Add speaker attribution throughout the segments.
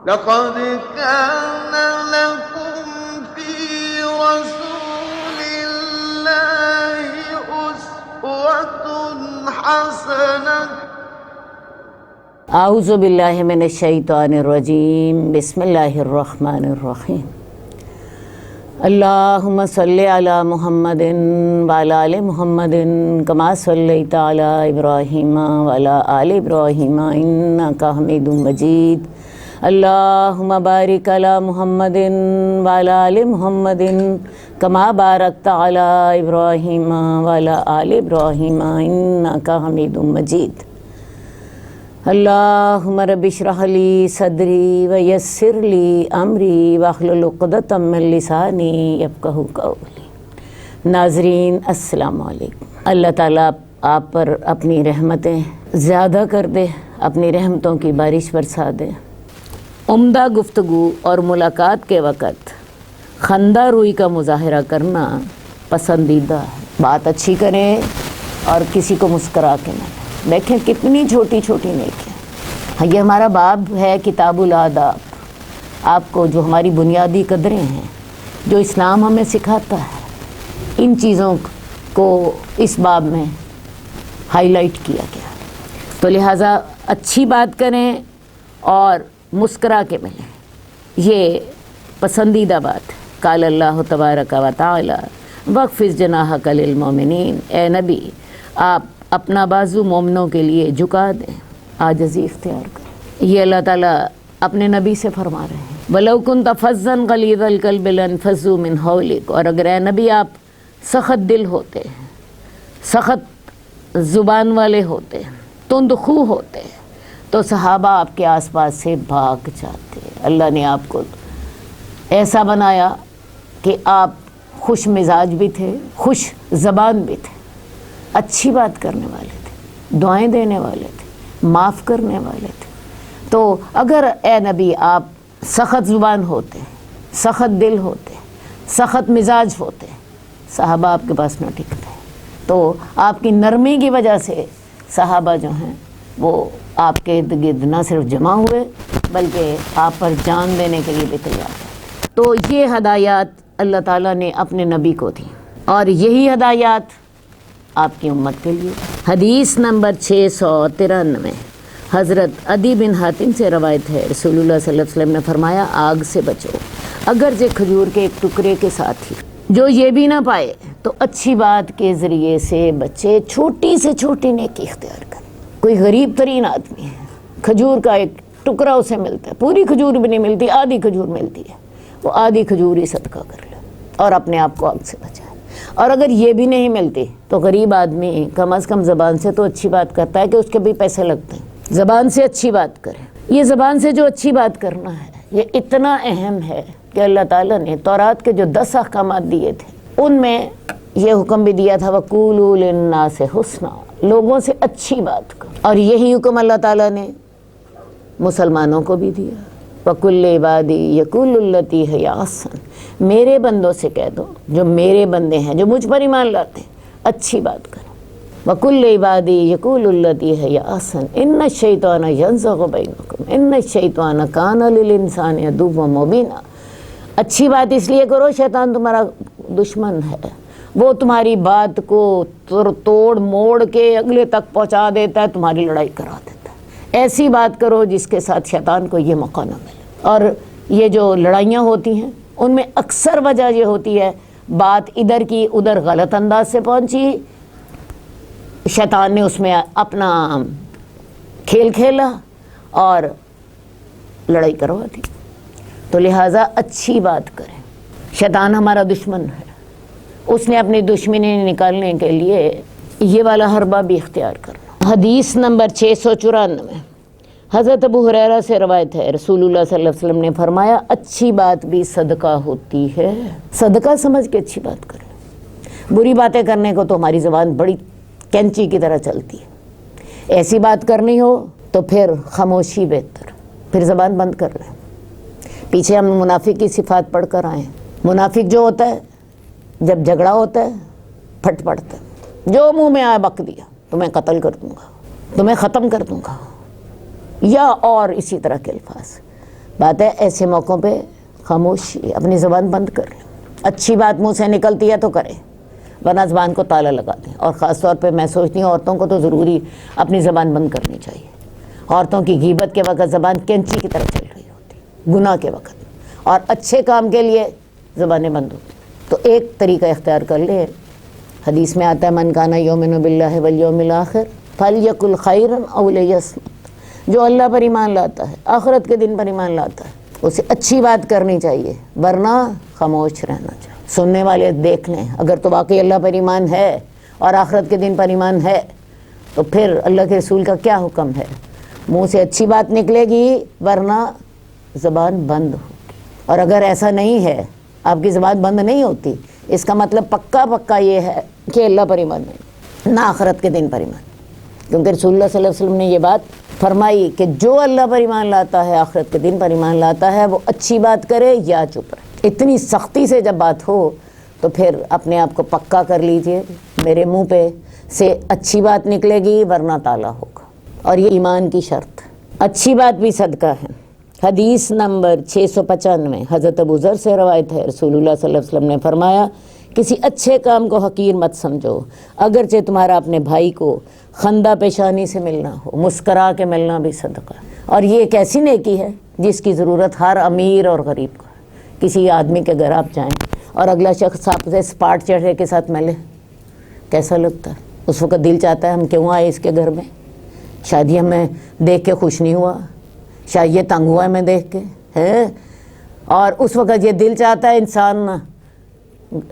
Speaker 1: لقد كان لكم في رسول الله أسوة حسنة
Speaker 2: اعوذ باللہ من الشیطان الرجیم بسم اللہ الرحمن الرحیم اللہم صلی علی محمد وعلی آل محمد کما صلیت علی ابراہیم وعلی آل ابراہیم انک حمید مجید اللہم بارک علی محمد وعلی آل محمد کما بارکت علی ابراہیم وعلی آل ابراہیم انک حمید مجید اللہم رب اشرح لی صدری ویسر لی امری واحلل عقدۃ من لسانی یفقہوا قولی۔ ناظرین السلام علیکم۔ اللہ تعالیٰ آپ پر اپنی رحمتیں زیادہ کر دے، اپنی رحمتوں کی بارش برسا دے۔ عمدہ گفتگو اور ملاقات کے وقت خندہ روئی کا مظاہرہ کرنا پسندیدہ ہے۔ بات اچھی کریں اور کسی کو مسکرا کے نہ دیکھیں کتنی چھوٹی چھوٹی نیکیاں۔ یہ ہمارا باب ہے کتاب الآداب، آپ کو جو ہماری بنیادی قدریں ہیں، جو اسلام ہمیں سکھاتا ہے، ان چیزوں کو اس باب میں ہائی لائٹ کیا گیا۔ تو لہٰذا اچھی بات کریں اور مسکرا کے ملیں، یہ پسندیدہ بات ہے۔ قال اللہ تبارک و تعالی واخفض جناحک للمؤمنین، اے نبی آپ اپنا بازو مومنوں کے لیے جھکا دیں، عاجزی اختیار کریں۔ یہ اللہ تعالیٰ اپنے نبی سے فرما رہے ہیں وَلَوْ كُنْتَ فَظًّا غَلِيظَ الْقَلْبِ لَانفَضُّوا مِنْ حَوْلِكَ، اور اگر اے نبی آپ سخت دل ہوتے ہیں، سخت زبان والے ہوتے ہیں، تند خو ہوتے ہیں، تو صحابہ آپ کے آس پاس سے بھاگ جاتے۔ اللہ نے آپ کو ایسا بنایا کہ آپ خوش مزاج بھی تھے، خوش زبان بھی تھے، اچھی بات کرنے والے تھے، دعائیں دینے والے تھے، معاف کرنے والے تھے۔ تو اگر اے نبی آپ سخت زبان ہوتے، سخت دل ہوتے، سخت مزاج ہوتے، صحابہ آپ کے پاس نہ ٹکتے۔ تو آپ کی نرمی کی وجہ سے صحابہ جو ہیں وہ آپ کے ارد گرد نہ صرف جمع ہوئے بلکہ آپ پر جان دینے کے لیے بھی تیار تھے۔ تو یہ ہدایات اللہ تعالیٰ نے اپنے نبی کو دی، اور یہی ہدایات آپ کی امت کے لیے۔ حدیث نمبر 693 حضرت عدی بن حاتم سے روایت ہے، رسول اللہ صلی اللہ علیہ وسلم نے فرمایا آگ سے بچو اگرچہ کھجور کے ایک ٹکڑے کے ساتھ ہی۔ جو یہ بھی نہ پائے تو اچھی بات کے ذریعے سے بچے، چھوٹی سے چھوٹی نیکی اختیار کریں۔ کوئی غریب ترین آدمی ہے، کھجور کا ایک ٹکڑا اسے ملتا ہے، پوری کھجور بھی نہیں ملتی، آدھی کھجور ملتی ہے، وہ آدھی کھجور ہی صدقہ کر لے اور اپنے آپ کو آگ سے بچائے۔ اور اگر یہ بھی نہیں ملتی تو غریب آدمی کم از کم زبان سے تو اچھی بات کرتا ہے کہ اس کے بھی پیسے لگتے ہیں، زبان سے اچھی بات کریں۔ یہ زبان سے جو اچھی بات کرنا ہے یہ اتنا اہم ہے کہ اللہ تعالیٰ نے تورات کے جو 10 احکامات دیے تھے ان میں یہ حکم بھی دیا تھا وَقُولُوا لِلنَّاسِ حُسْنًا، لوگوں سے اچھی بات کرو، اور یہی حکم اللہ تعالیٰ نے مسلمانوں کو بھی دیا وَقُلْ لِعِبَادِي يَقُولُوا الَّتِي هِيَ أَحْسَنُ، میرے بندوں سے کہہ دو، جو میرے بندے ہیں جو مجھ پر ایمان لاتے ہیں، اچھی بات کرو۔ وَقُلْ لِعِبَادِي يَقُولُوا الَّتِي هِيَ أَحْسَنُ إِنَّ الشَّيْطَانَ يَنزَغُ بَيْنَكُمْ إِنَّ الشَّيْطَانَ كَانَ لِلْإِنسَانِ عَدُوًّا مُبِينًا، اچھی بات اس لیے کرو، شیطان تمہارا دشمن ہے، وہ تمہاری بات کو توڑ موڑ کے اگلے تک پہنچا دیتا ہے، تمہاری لڑائی کرا دیتا ہے۔ ایسی بات کرو جس کے ساتھ شیطان کو یہ موقع نہ ملے۔ اور یہ جو لڑائیاں ہوتی ہیں ان میں اکثر وجہ یہ ہوتی ہے بات ادھر کی ادھر غلط انداز سے پہنچی، شیطان نے اس میں اپنا کھیل کھیلا اور لڑائی کروا دی۔ تو لہٰذا اچھی بات کریں۔ شیطان ہمارا دشمن ہے، اس نے اپنی دشمنی نکالنے کے لیے یہ والا حربہ بھی اختیار کرنا۔ حدیث نمبر 694 حضرت ابو ہریرہ سے روایت ہے، رسول اللہ صلی اللہ علیہ وسلم نے فرمایا اچھی بات بھی صدقہ ہوتی ہے، صدقہ سمجھ کے اچھی بات کریں۔ بری باتیں کرنے کو تو ہماری زبان بڑی کینچی کی طرح چلتی ہے، ایسی بات کرنی ہو تو پھر خاموشی بہتر، پھر زبان بند کر لیں۔ پیچھے ہم منافق کی صفات پڑھ کر آئے ہیں۔ منافق جو ہوتا ہے جب جھگڑا ہوتا ہے پھٹ پڑتا ہے، جو منہ میں آیا بک دیا، تمہیں قتل کر دوں گا، تمہیں ختم کر دوں گا، یا اور اسی طرح کے الفاظ۔ بات ہے ایسے موقعوں پہ خاموشی، اپنی زبان بند کر لیں. اچھی بات منہ سے نکلتی ہے تو کریں، ورنہ زبان کو تالا لگا دیں. اور خاص طور پہ میں سوچتی ہوں عورتوں کو تو ضروری اپنی زبان بند کرنی چاہیے. عورتوں کی غیبت کے وقت زبان کینچی کی طرح چل رہی ہوتی، گناہ کے وقت، اور اچھے کام کے لیے زبانیں بند ہوتی. تو ایک طریقہ اختیار کر لیں. حدیث میں آتا ہے من کان یؤمن باللہ والیوم الآخر فلیقل خیرا او لیصمت. جو اللہ پر ایمان لاتا ہے، آخرت کے دن پر ایمان لاتا ہے، اسے اچھی بات کرنی چاہیے، ورنہ خاموش رہنا چاہیے. سننے والے دیکھ لیں، اگر تو واقعی اللہ پر ایمان ہے اور آخرت کے دن پر ایمان ہے تو پھر اللہ کے رسول کا کیا حکم ہے. منہ سے اچھی بات نکلے گی ورنہ زبان بند ہوگی. اور اگر ایسا نہیں ہے، آپ کی زبان بند نہیں ہوتی، اس کا مطلب پکا یہ ہے کہ اللہ پر ایمان نہیں، نہ آخرت کے دن پر ایمان. کیونکہ رسول اللہ صلی اللہ علیہ وسلم نے یہ بات فرمائی کہ جو اللہ پر ایمان لاتا ہے، آخرت کے دن پر ایمان لاتا ہے، وہ اچھی بات کرے یا چپ رہے. اتنی سختی سے جب بات ہو تو پھر اپنے آپ کو پکا کر لیجئے، میرے منہ پہ سے اچھی بات نکلے گی ورنہ تالا ہوگا. اور یہ ایمان کی شرط. اچھی بات بھی صدقہ ہے. حدیث نمبر 695 حضرت ابو ذر سے روایت ہے، رسول اللہ صلی اللہ علیہ وسلم نے فرمایا کسی اچھے کام کو حقیر مت سمجھو، اگرچہ تمہارا اپنے بھائی کو خندہ پیشانی سے ملنا ہو، مسکرا کے ملنا بھی صدقہ. اور یہ ایک ایسی نیکی ہے جس کی ضرورت ہر امیر اور غریب کو ہے. کسی آدمی کے گھر آپ جائیں اور اگلا شخص آپ سے اسپاٹ چہرے کے ساتھ ملے، کیسا لگتا ہے؟ اس وقت دل چاہتا ہے ہم کیوں آئے اس کے گھر میں، شاید یہ ہمیں دیکھ کے خوش نہیں ہوا، شاید یہ تنگ ہوا ہے میں دیکھ کے ہے. اور اس وقت یہ دل چاہتا ہے انسان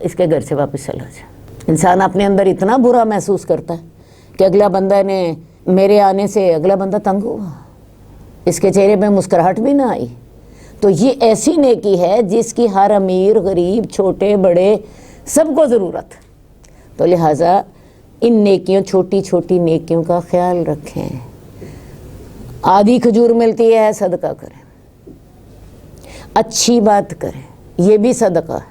Speaker 2: اس کے گھر سے واپس چلا جائے. انسان اپنے اندر اتنا برا محسوس کرتا ہے کہ اگلا بندہ نے میرے آنے سے اگلا بندہ تنگ ہوا، اس کے چہرے پہ مسکراہٹ بھی نہ آئی. تو یہ ایسی نیکی ہے جس کی ہر امیر غریب چھوٹے بڑے سب کو ضرورت. تو لہٰذا ان نیکیوں، چھوٹی چھوٹی نیکیوں کا خیال رکھیں. آدھی کھجور ملتی ہے، صدقہ کریں. اچھی بات کریں، یہ بھی صدقہ ہے.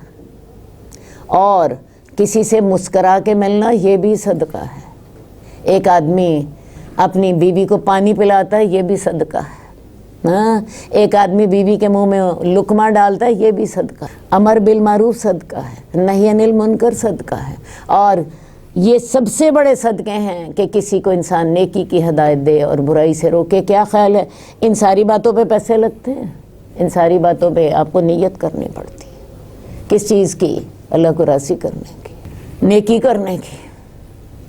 Speaker 2: اور کسی سے مسکرا کے ملنا، یہ بھی صدقہ ہے. ایک آدمی اپنی بیوی کو پانی پلاتا ہے، یہ بھی صدقہ ہے. ایک آدمی بیوی کے منہ میں لقمہ ڈالتا ہے، یہ بھی صدقہ ہے. امر بالمعروف صدقہ ہے، نہی عن المنکر صدقہ ہے. اور یہ سب سے بڑے صدقے ہیں کہ کسی کو انسان نیکی کی ہدایت دے اور برائی سے روکے. کیا خیال ہے ان ساری باتوں پہ پیسے لگتے ہیں؟ ان ساری باتوں پہ آپ کو نیت کرنی پڑتی ہے. کس چیز کی؟ اللہ کو راضی کرنے کی، نیکی کرنے کی،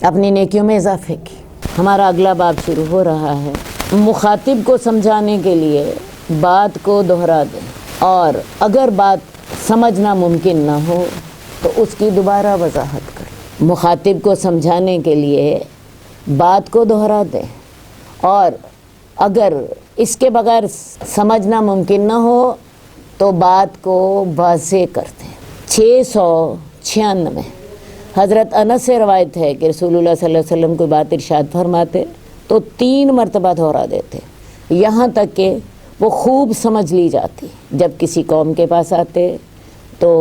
Speaker 2: اپنی نیکیوں میں اضافے کی. ہمارا اگلا باب شروع ہو رہا ہے. مخاطب کو سمجھانے کے لیے بات کو دہرا دیں، اور اگر بات سمجھنا ممکن نہ ہو تو اس کی دوبارہ وضاحت کریں. مخاطب کو سمجھانے کے لیے بات کو دہرا دیں، اور اگر اس کے بغیر سمجھنا ممکن نہ ہو تو بات کو واضح کر دیں. 696 حضرت انس سے روایت ہے کہ رسول اللہ صلی اللہ علیہ وسلم کوئی بات ارشاد فرماتے تو 3 مرتبہ دہرا دیتے، یہاں تک کہ وہ خوب سمجھ لی جاتی. جب کسی قوم کے پاس آتے تو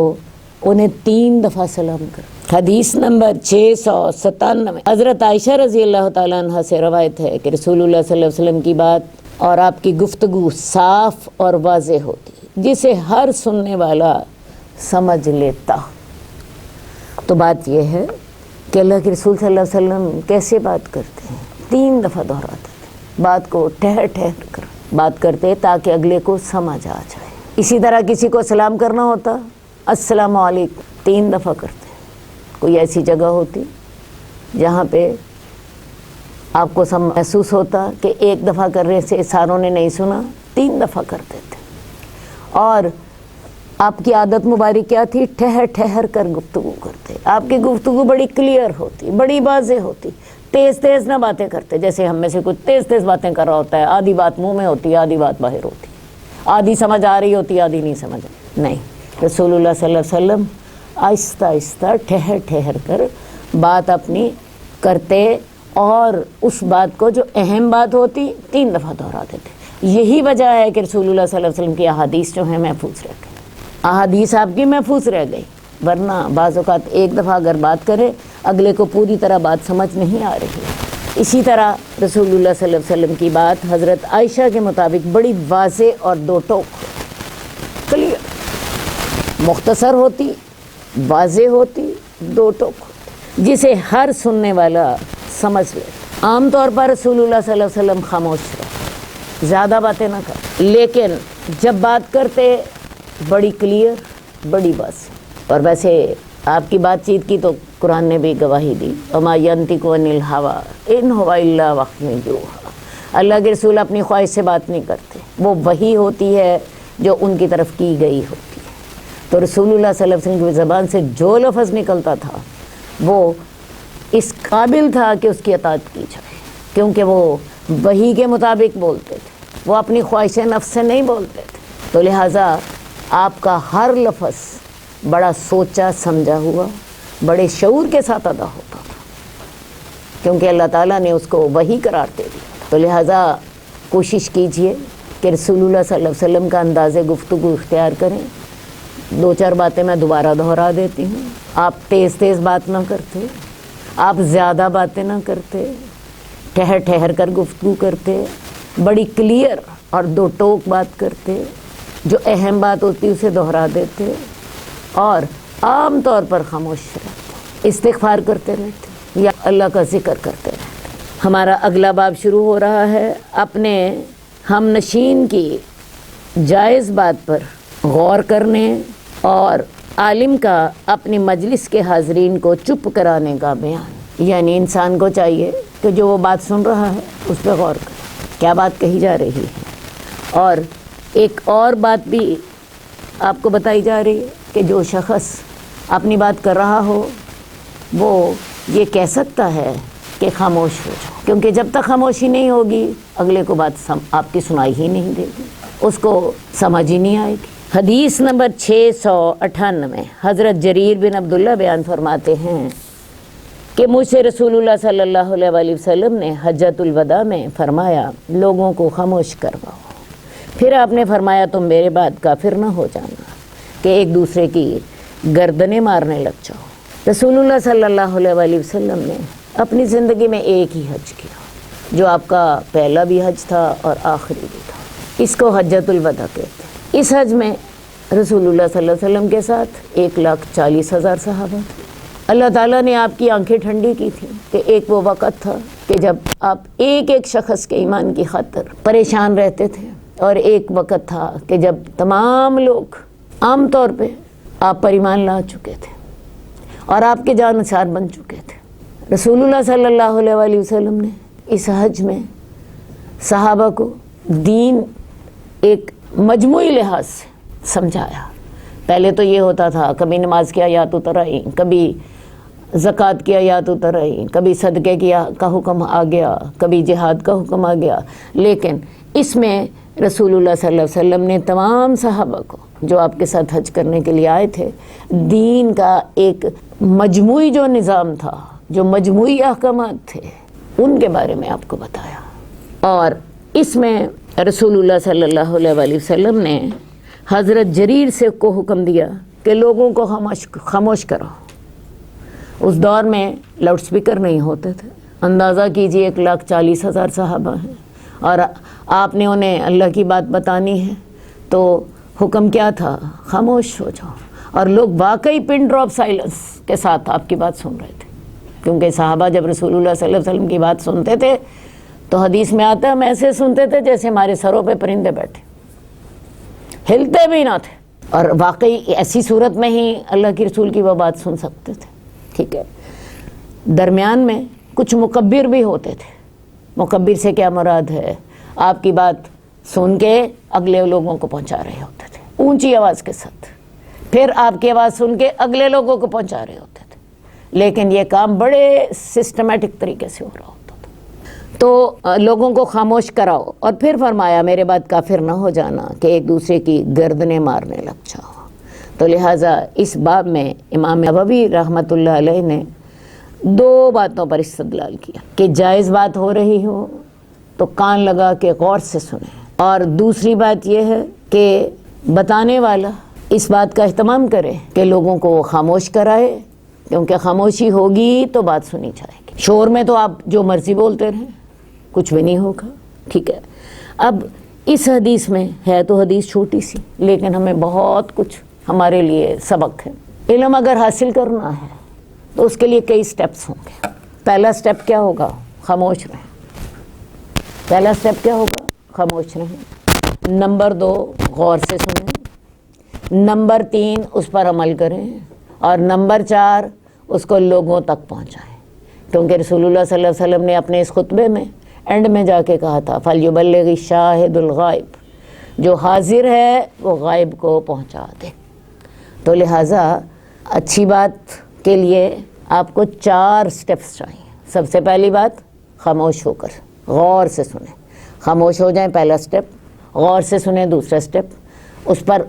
Speaker 2: انہیں 3 دفعہ سلام کر. حدیث نمبر 697 حضرت عائشہ رضی اللہ تعالیٰ عنہ سے روایت ہے کہ رسول اللہ صلی اللہ علیہ وسلم کی بات اور آپ کی گفتگو صاف اور واضح ہوتی، جسے ہر سننے والا سمجھ لیتا. تو بات یہ ہے کہ اللہ کے رسول صلی اللہ علیہ وسلم کیسے بات کرتے ہیں. 3 دفعہ دہراتے تھے، بات کو ٹھہر ٹھہر کر بات کرتے تاکہ اگلے کو سمجھ آ جائے. اسی طرح کسی کو سلام کرنا ہوتا، السلام علیکم 3 دفعہ کرتے. کوئی ایسی جگہ ہوتی جہاں پہ آپ کو محسوس ہوتا کہ 1 دفعہ کرنے سے ساروں نے نہیں سنا، 3 دفعہ کرتے تھے. اور آپ کی عادت مبارک کیا تھی؟ ٹھہر ٹھہر کر گفتگو کرتے. آپ کی گفتگو بڑی کلیئر ہوتی، بڑی واضح ہوتی. تیز تیز نہ باتیں کرتے جیسے ہم میں سے کچھ تیز تیز باتیں کر رہا ہوتا ہے. آدھی بات منہ میں ہوتی ہے، آدھی بات باہر ہوتی، آدھی سمجھ آ رہی ہوتی، آدھی نہیں سمجھ. نہیں، رسول اللہ صلی اللہ علیہ وسلم آہستہ آہستہ ٹھہر ٹھہر کر بات اپنی کرتے، اور اس بات کو جو اہم بات ہوتی 3 دفعہ دہراتے تھے. یہی وجہ ہے کہ رسول اللہ صلی اللہ علیہ وسلم کی احادیث جو ہیں محفوظ رہ گئی. احادیث آپ کی محفوظ رہ گئی. ورنہ بعض اوقات 1 دفعہ اگر بات کرے، اگلے کو پوری طرح بات سمجھ نہیں آ رہی اسی طرح رسول اللہ صلی اللہ علیہ وسلم کی بات حضرت عائشہ کے مطابق بڑی واضح اور دو ٹوک کلیئر، مختصر ہوتی، واضح ہوتی، دو ٹوک ہوتی، جسے ہر سننے والا سمجھ لے۔ عام طور پر رسول اللہ صلی اللہ علیہ وسلم خاموش رہے، زیادہ باتیں نہ کرتے، لیکن جب بات کرتے بڑی کلیئر، بڑی واضح۔ اور ویسے آپ کی بات چیت کی تو قرآن نے بھی گواہی دی، وما ینطق عن الہوی ان هو الا وحی یوحی۔ اللہ کے رسول اپنی خواہش سے بات نہیں کرتے، وہ وحی ہوتی ہے جو ان کی طرف کی گئی ہوتی ہے۔ تو رسول اللہ صلی اللہ علیہ وسلم کی زبان سے جو لفظ نکلتا تھا وہ اس قابل تھا کہ اس کی اطاعت کی جائے، کیونکہ وہ وحی کے مطابق بولتے تھے، وہ اپنی خواہش نفس سے نہیں بولتے تھے۔ تو لہٰذا آپ کا ہر لفظ بڑا سوچا سمجھا ہوا، بڑے شعور کے ساتھ ادا ہوتا تھا، کیونکہ اللہ تعالیٰ نے اس کو وحی قرار دے دیا۔ تو لہٰذا کوشش کیجئے کہ رسول اللہ صلی اللہ علیہ وسلم کا انداز گفتگو اختیار کریں۔ دو چار باتیں میں دوبارہ دہرا دیتی ہوں۔ آپ تیز تیز بات نہ کرتے، آپ زیادہ باتیں نہ کرتے، ٹھہر ٹھہر کر گفتگو کرتے، بڑی کلیئر اور دو ٹوک بات کرتے، جو اہم بات ہوتی اسے دہرا دیتے، اور عام طور پر خاموش رہتے، استغفار کرتے رہتے یا اللہ کا ذکر کرتے رہتے۔ ہمارا اگلا باب شروع ہو رہا ہے اپنے ہم نشین کی جائز بات پر غور کرنے اور عالم کا اپنی مجلس کے حاضرین کو چپ کرانے کا بیان۔ یعنی انسان کو چاہیے کہ جو وہ بات سن رہا ہے اس پہ غور کرے، کیا بات کہی جا رہی ہے۔ اور ایک اور بات بھی آپ کو بتائی جا رہی ہے کہ جو شخص اپنی بات کر رہا ہو وہ یہ کہہ سکتا ہے کہ خاموش ہو جاؤ، کیونکہ جب تک خاموشی نہیں ہوگی اگلے کو بات آپ کی سنائی ہی نہیں دے گی، اس کو سمجھ ہی نہیں آئے گی۔ حدیث نمبر 698، حضرت جریر بن عبداللہ بیان فرماتے ہیں کہ مجھ سے رسول اللہ صلی اللہ علیہ وسلم نے حجۃ الوداع میں فرمایا لوگوں کو خاموش کرواؤ۔ پھر آپ نے فرمایا تم میرے بعد کافر نہ ہو جانا کہ ایک دوسرے کی گردنیں مارنے لگ جاؤ۔ رسول اللہ صلی اللہ علیہ وسلم نے اپنی زندگی میں ایک ہی حج کیا، جو آپ کا پہلا بھی حج تھا اور آخری بھی تھا، اس کو حجۃ الوداع کہتے ہیں۔ اس حج میں رسول اللہ صلی اللہ علیہ وسلم کے ساتھ 1,40,000 صحابہ تھے۔ اللہ تعالیٰ نے آپ کی آنکھیں ٹھنڈی کی تھی کہ ایک وہ وقت تھا کہ جب آپ ایک ایک شخص کے ایمان کی خاطر پریشان رہتے تھے، اور ایک وقت تھا کہ جب تمام لوگ عام طور پہ آپ پر ایمان لا چکے تھے اور آپ کے جانثار بن چکے تھے۔ رسول اللہ صلی اللہ علیہ وسلم نے اس حج میں صحابہ کو دین ایک مجموعی لحاظ سے سمجھایا۔ پہلے تو یہ ہوتا تھا کبھی نماز کی آیات اتر آئیں، کبھی زکوٰۃ کی آیات اتر آئیں، کبھی صدقے کا حکم آ گیا، کبھی جہاد کا حکم آ گیا، لیکن اس میں رسول اللہ صلی اللہ علیہ وسلم نے تمام صحابہ کو جو آپ کے ساتھ حج کرنے کے لیے آئے تھے، دین کا ایک مجموعی جو نظام تھا، جو مجموعی احکامات تھے، ان کے بارے میں آپ کو بتایا۔ اور اس میں رسول اللہ صلی اللہ علیہ وسلم نے حضرت جریر سے کو حکم دیا کہ لوگوں کو خاموش کرو۔ اس دور میں لاؤڈ سپیکر نہیں ہوتے تھے، اندازہ کیجئے 1,40,000 صحابہ ہیں اور آپ نے انہیں اللہ کی بات بتانی ہے، تو حکم کیا تھا؟ خاموش ہو جاؤ۔ اور لوگ واقعی پن ڈراپ سائلنس کے ساتھ آپ کی بات سن رہے تھے، کیونکہ صحابہ جب رسول اللہ صلی اللہ علیہ وسلم کی بات سنتے تھے تو حدیث میں آتا ہے ہم ایسے سنتے تھے جیسے ہمارے سروں پہ پرندے بیٹھے، ہلتے بھی نہ تھے، اور واقعی ایسی صورت میں ہی اللہ کی رسول کی وہ بات سن سکتے تھے۔ ٹھیک ہے، درمیان میں کچھ مکبر بھی ہوتے تھے۔ مکبر سے کیا مراد ہے؟ آپ کی بات سن کے اگلے لوگوں کو پہنچا رہے ہوتے تھے اونچی آواز کے ساتھ، پھر آپ کی آواز سن کے اگلے لوگوں کو پہنچا رہے ہوتے تھے، لیکن یہ کام بڑے سسٹمیٹک طریقے سے ہو رہا ہوتا تھا۔ تو لوگوں کو خاموش کراؤ، اور پھر فرمایا میرے بعد کافر نہ ہو جانا کہ ایک دوسرے کی گردنیں مارنے لگ جاؤ۔ تو لہٰذا اس باب میں امام نووی رحمۃ اللہ علیہ نے دو باتوں پر استدلال کیا کہ جائز بات ہو رہی ہو تو کان لگا کے غور سے سنیں، اور دوسری بات یہ ہے کہ بتانے والا اس بات کا اہتمام کرے کہ لوگوں کو وہ خاموش کرائے، کیونکہ خاموشی ہوگی تو بات سنی جائے گی۔ شور میں تو آپ جو مرضی بولتے رہیں، کچھ بھی نہیں ہوگا، ٹھیک ہے۔ اب اس حدیث میں ہے تو حدیث چھوٹی سی، لیکن ہمیں بہت کچھ ہمارے لیے سبق ہے۔ علم اگر حاصل کرنا ہے تو اس کے لیے کئی سٹیپس ہوں گے۔ پہلا سٹیپ کیا ہوگا؟ خاموش رہیں۔ پہلا سٹیپ کیا ہوگا؟ خاموش رہیں۔ نمبر 2، غور سے سنیں۔ نمبر 3، اس پر عمل کریں۔ اور نمبر 4، اس کو لوگوں تک پہنچائیں، کیونکہ رسول اللہ صلی اللہ علیہ وسلم نے اپنے اس خطبے میں اینڈ میں جا کے کہا تھا فَلْيُبَلِّغِ الشَّاهِدُ الْغَائِبُ، جو حاضر ہے وہ غائب کو پہنچا دے۔ تو لہٰذا اچھی بات کے لیے آپ کو 4 سٹیپس چاہیے۔ سب سے پہلی بات، خاموش ہو کر غور سے سنیں۔ خاموش ہو جائیں، پہلا سٹیپ۔ غور سے سنیں، دوسرا سٹیپ۔ اس پر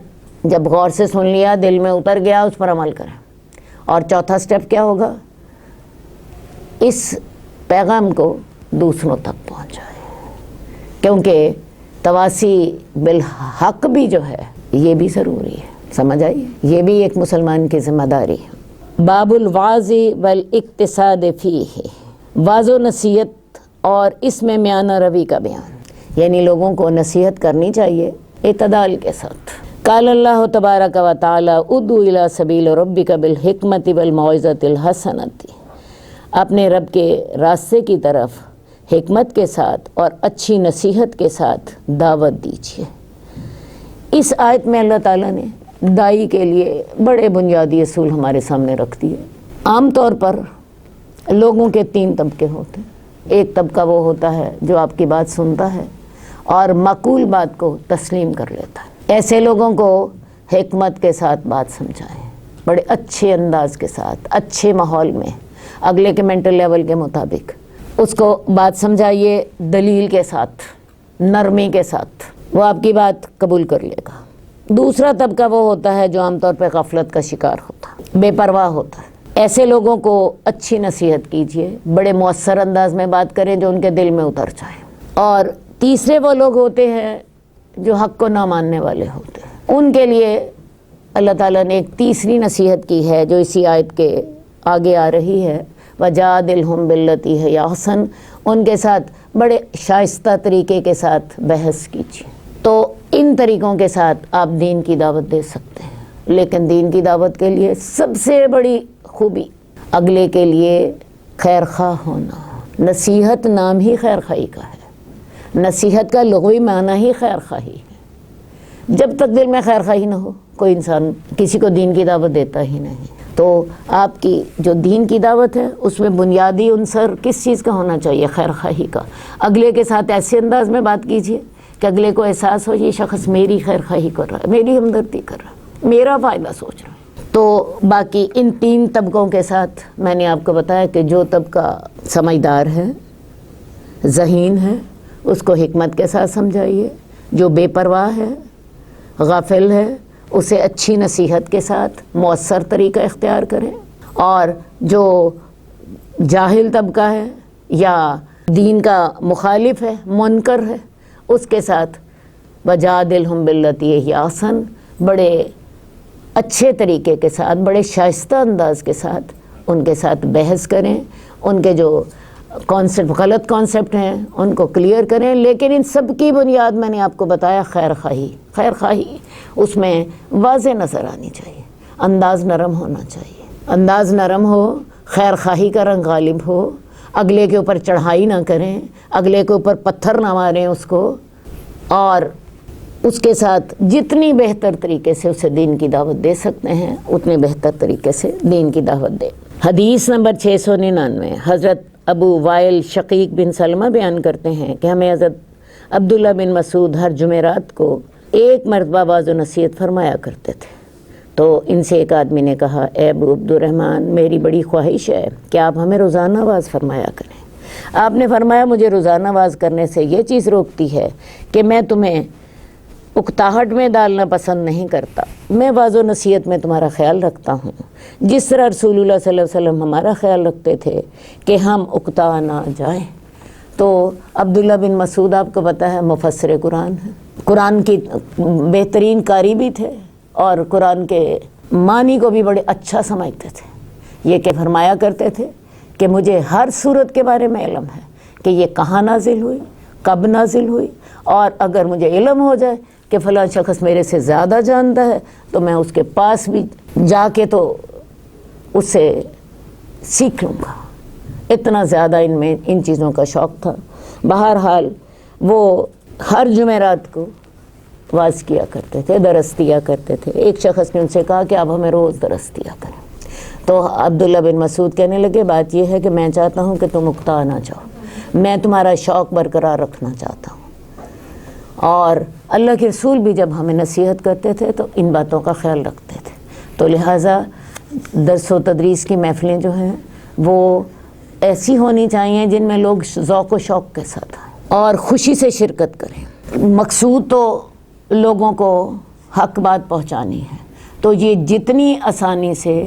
Speaker 2: جب غور سے سن لیا، دل میں اتر گیا، اس پر عمل کریں۔ اور چوتھا سٹیپ کیا ہوگا؟ اس پیغام کو دوسروں تک پہنچائیں، کیونکہ تواسی بالحق بھی جو ہے یہ بھی ضروری ہے، سمجھ آئیے؟ یہ بھی ایک مسلمان کی ذمہ داری ہے۔ باب الوعظ والاقتصاد فیہ، واعظ و نصیحت اور اس میں میانہ روی کا بیان، یعنی لوگوں کو نصیحت کرنی چاہیے اعتدال کے ساتھ۔ قال اللہ تبارک و تعالی ادعو الی سبیل ربک بالحکمت والموعظۃ الحسنۃ، اپنے رب کے راستے کی طرف حکمت کے ساتھ اور اچھی نصیحت کے ساتھ دعوت دیجیے۔ اس آیت میں اللہ تعالیٰ نے دائی کے لیے بڑے بنیادی اصول ہمارے سامنے رکھ دیے۔ عام طور پر لوگوں کے 3 طبقے ہوتے ہیں۔ ایک طبقہ وہ ہوتا ہے جو آپ کی بات سنتا ہے اور معقول بات کو تسلیم کر لیتا ہے۔ ایسے لوگوں کو حکمت کے ساتھ بات سمجھائیں، بڑے اچھے انداز کے ساتھ، اچھے ماحول میں، اگلے کے مینٹل لیول کے مطابق اس کو بات سمجھائیے، دلیل کے ساتھ، نرمی کے ساتھ، وہ آپ کی بات قبول کر لے گا۔ دوسرا طبقہ وہ ہوتا ہے جو عام طور پہ غفلت کا شکار ہوتا ہے، بے پرواہ ہوتا ہے۔ ایسے لوگوں کو اچھی نصیحت کیجیے، بڑے مؤثر انداز میں بات کریں جو ان کے دل میں اتر جائے۔ اور تیسرے وہ لوگ ہوتے ہیں جو حق کو نہ ماننے والے ہوتے ہیں، ان کے لیے اللہ تعالیٰ نے ایک تیسری نصیحت کی ہے جو اسی آیت کے آگے آ رہی ہے، وَجَادِلْهُمْ بِالَّتِی ہِیَ احسن، ان کے ساتھ بڑے شائستہ طریقے کے ساتھ بحث کیجیے۔ تو ان طریقوں کے ساتھ آپ دین کی دعوت دے سکتے ہیں، لیکن دین کی دعوت کے لیے سب سے بڑی خوبی اگلے کے لیے خیر خواہ ہونا۔ نصیحت نام ہی خیر خواہی کا ہے، نصیحت کا لغوی معنی ہی خیر خواہی ہے۔ جب تک دل میں خیر خواہی نہ ہو، کوئی انسان کسی کو دین کی دعوت دیتا ہی نہیں۔ تو آپ کی جو دین کی دعوت ہے اس میں بنیادی عنصر کس چیز کا ہونا چاہیے؟ خیر خواہی کا۔ اگلے کے ساتھ ایسے انداز میں بات کیجیے کہ اگلے کو احساس ہو یہ شخص میری خیر خواہی کر رہا ہے، میری ہمدردی کر رہا ہے، میرا فائدہ سوچ رہا ہے۔ تو باقی ان 3 طبقوں کے ساتھ میں نے آپ کو بتایا کہ جو طبقہ سمجھدار ہے، ذہین ہے، اس کو حکمت کے ساتھ سمجھائیے۔ جو بے پرواہ ہے، غافل ہے، اسے اچھی نصیحت کے ساتھ مؤثر طریقہ اختیار کریں۔ اور جو جاہل طبقہ ہے یا دین کا مخالف ہے، منکر ہے، اس کے ساتھ وَجَادِلْهُمْ بِالَّتِی ہِیَ احسن، بڑے اچھے طریقے کے ساتھ، بڑے شائستہ انداز کے ساتھ ان کے ساتھ بحث کریں، ان کے جو غلط کانسیپٹ ہیں ان کو کلیئر کریں۔ لیکن ان سب کی بنیاد میں نے آپ کو بتایا خیر خواہی۔ خیر خواہی اس میں واضح نظر آنی چاہیے، انداز نرم ہونا چاہیے۔ انداز نرم ہو، خیر خواہی کا رنگ غالب ہو، اگلے کے اوپر چڑھائی نہ کریں، اگلے کے اوپر پتھر نہ ماریں اس کو، اور اس کے ساتھ جتنی بہتر طریقے سے اسے دین کی دعوت دے سکتے ہیں اتنے بہتر طریقے سے دین کی دعوت دیں۔ حدیث نمبر 699، حضرت ابو وائل شقیق بن سلمہ بیان کرتے ہیں کہ ہمیں حضرت عبداللہ بن مسعود ہر جمعرات کو ایک مرتبہ واعظ و نصیحت فرمایا کرتے تھے۔ تو ان سے ایک آدمی نے کہا، اے ابو عبد الرحمن، میری بڑی خواہش ہے کہ آپ ہمیں روزانہ واعظ فرمایا کریں۔ آپ نے فرمایا مجھے روزانہ واعظ کرنے سے یہ چیز روکتی ہے کہ میں تمہیں اکتاہٹ میں ڈالنا پسند نہیں کرتا، میں واعظ و نصیحت میں تمہارا خیال رکھتا ہوں، جس طرح رسول اللہ صلی اللہ علیہ وسلم ہمارا خیال رکھتے تھے کہ ہم اکتا نہ جائیں۔ تو عبداللہ بن مسعود آپ کو پتہ ہے مفسر قرآن ہے، قرآن کی بہترین قاری بھی تھے اور قرآن کے معنی کو بھی بڑے اچھا سمجھتے تھے۔ یہ کہ فرمایا کرتے تھے کہ مجھے ہر صورت کے بارے میں علم ہے کہ یہ کہاں نازل ہوئی، کب نازل ہوئی، اور اگر مجھے علم ہو جائے کہ فلاں شخص میرے سے زیادہ جانتا ہے تو میں اس کے پاس بھی جا کے تو اس سے سیکھ لوں گا۔ اتنا زیادہ ان میں ان چیزوں کا شوق تھا۔ بہرحال وہ ہر جمعرات کو واز کیا کرتے تھے، درس دیا کرتے تھے۔ ایک شخص نے ان سے کہا کہ آپ ہمیں روز درس دیا کریں، تو عبداللہ بن مسعود کہنے لگے بات یہ ہے کہ میں چاہتا ہوں کہ تم اکتا نہ جاؤ، میں تمہارا شوق برقرار رکھنا چاہتا ہوں۔ اور اللہ کے رسول بھی جب ہمیں نصیحت کرتے تھے تو ان باتوں کا خیال رکھتے تھے، تو لہٰذا درس و تدریس کی محفلیں جو ہیں وہ ایسی ہونی چاہیے جن میں لوگ ذوق و شوق کے ساتھ آئیں اور خوشی سے شرکت کریں۔ مقصود تو لوگوں کو حق بات پہنچانی ہے، تو یہ جتنی آسانی سے،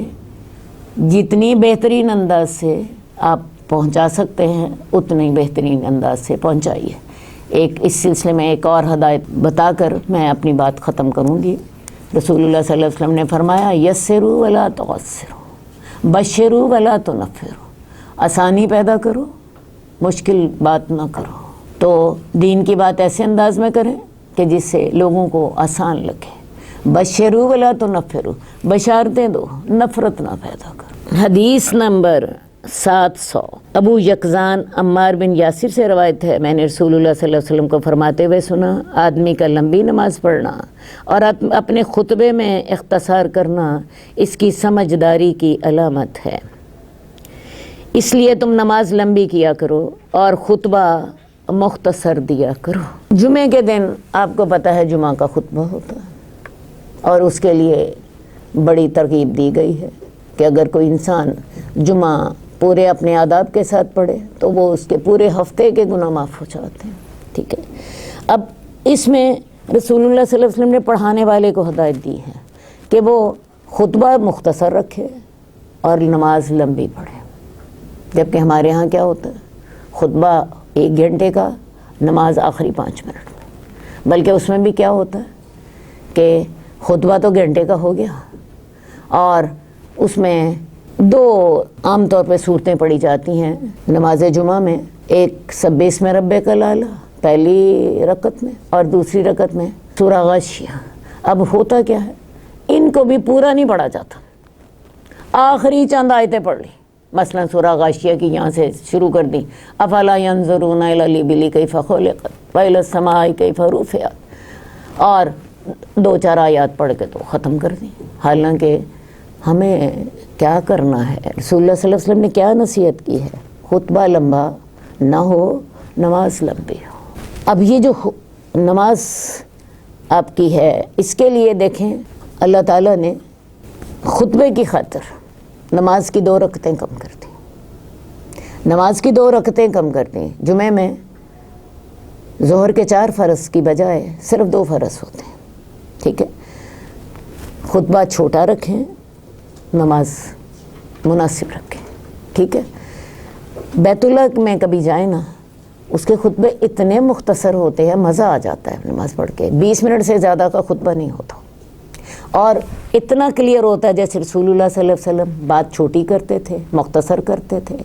Speaker 2: جتنی بہترین انداز سے آپ پہنچا سکتے ہیں اتنی بہترین انداز سے پہنچائیے۔ ایک اس سلسلے میں ایک اور ہدایت بتا کر میں اپنی بات ختم کروں گی۔ رسول اللہ صلی اللہ علیہ وسلم نے فرمایا یسروا ولا تعسروا، بشروا ولا تنفروا، آسانی پیدا کرو، مشکل بات نہ کرو۔ تو دین کی بات ایسے انداز میں کریں کہ جس سے لوگوں کو آسان لگے۔ بشروا ولا تنفروا، بشارتیں دو، نفرت نہ پیدا کرو۔ حدیث نمبر 700 ابو یقظان عمار بن یاسر سے روایت ہے، میں نے رسول اللہ صلی اللہ علیہ وسلم کو فرماتے ہوئے سنا، آدمی کا لمبی نماز پڑھنا اور اپنے خطبے میں اختصار کرنا اس کی سمجھداری کی علامت ہے، اس لیے تم نماز لمبی کیا کرو اور خطبہ مختصر دیا کرو۔ جمعے کے دن آپ کو پتہ ہے جمعہ کا خطبہ ہوتا ہے اور اس کے لیے بڑی ترغیب دی گئی ہے کہ اگر کوئی انسان جمعہ پورے اپنے آداب کے ساتھ پڑھے تو وہ اس کے پورے ہفتے کے گناہ معاف ہو جاتے ہیں، ٹھیک ہے۔ اب اس میں رسول اللہ صلی اللہ علیہ وسلم نے پڑھانے والے کو ہدایت دی ہے کہ وہ خطبہ مختصر رکھے اور نماز لمبی پڑھے، جبکہ ہمارے ہاں کیا ہوتا ہے، خطبہ 1 گھنٹے کا، نماز آخری 5 منٹ میں، بلکہ اس میں بھی کیا ہوتا ہے کہ خطبہ تو گھنٹے کا ہو گیا اور اس میں 2 عام طور پہ صورتیں پڑھی جاتی ہیں نماز جمعہ میں، ایک سبح اسم ربک الاعلی پہلی رکعت میں اور دوسری رکعت میں سورہ غاشیہ۔ اب ہوتا کیا ہے، ان کو بھی پورا نہیں پڑھا جاتا، آخری چند آیتیں پڑھ لی، مثلا سورہ غاشیہ کی یہاں سے شروع کر دی، افلا ینظرون الی الابل کیف خلقت والی السماء کیف رفعت، اور 2-4 آیات پڑھ کے تو ختم کر دی۔ حالانکہ ہمیں کیا کرنا ہے، رسول اللہ صلی اللہ علیہ وسلم نے کیا نصیحت کی ہے، خطبہ لمبا نہ ہو، نماز لمبی ہو۔ اب یہ جو نماز آپ کی ہے، اس کے لیے دیکھیں اللہ تعالیٰ نے خطبے کی خاطر نماز کی 2 رکعتیں کم کر دیں، نماز کی 2 رکعتیں کم کر دیں۔ جمعے میں ظہر کے 4 فرض کی بجائے صرف 2 فرض ہوتے ہیں، ٹھیک ہے۔ خطبہ چھوٹا رکھیں، نماز مناسب رکھیں، ٹھیک ہے۔ بیت اللہ میں کبھی جائیں نا، اس کے خطبے اتنے مختصر ہوتے ہیں، مزہ آ جاتا ہے نماز پڑھ کے، 20 منٹ سے زیادہ کا خطبہ نہیں ہوتا اور اتنا کلیئر ہوتا ہے جیسے رسول اللہ صلی اللہ علیہ وسلم بات چھوٹی کرتے تھے، مختصر کرتے تھے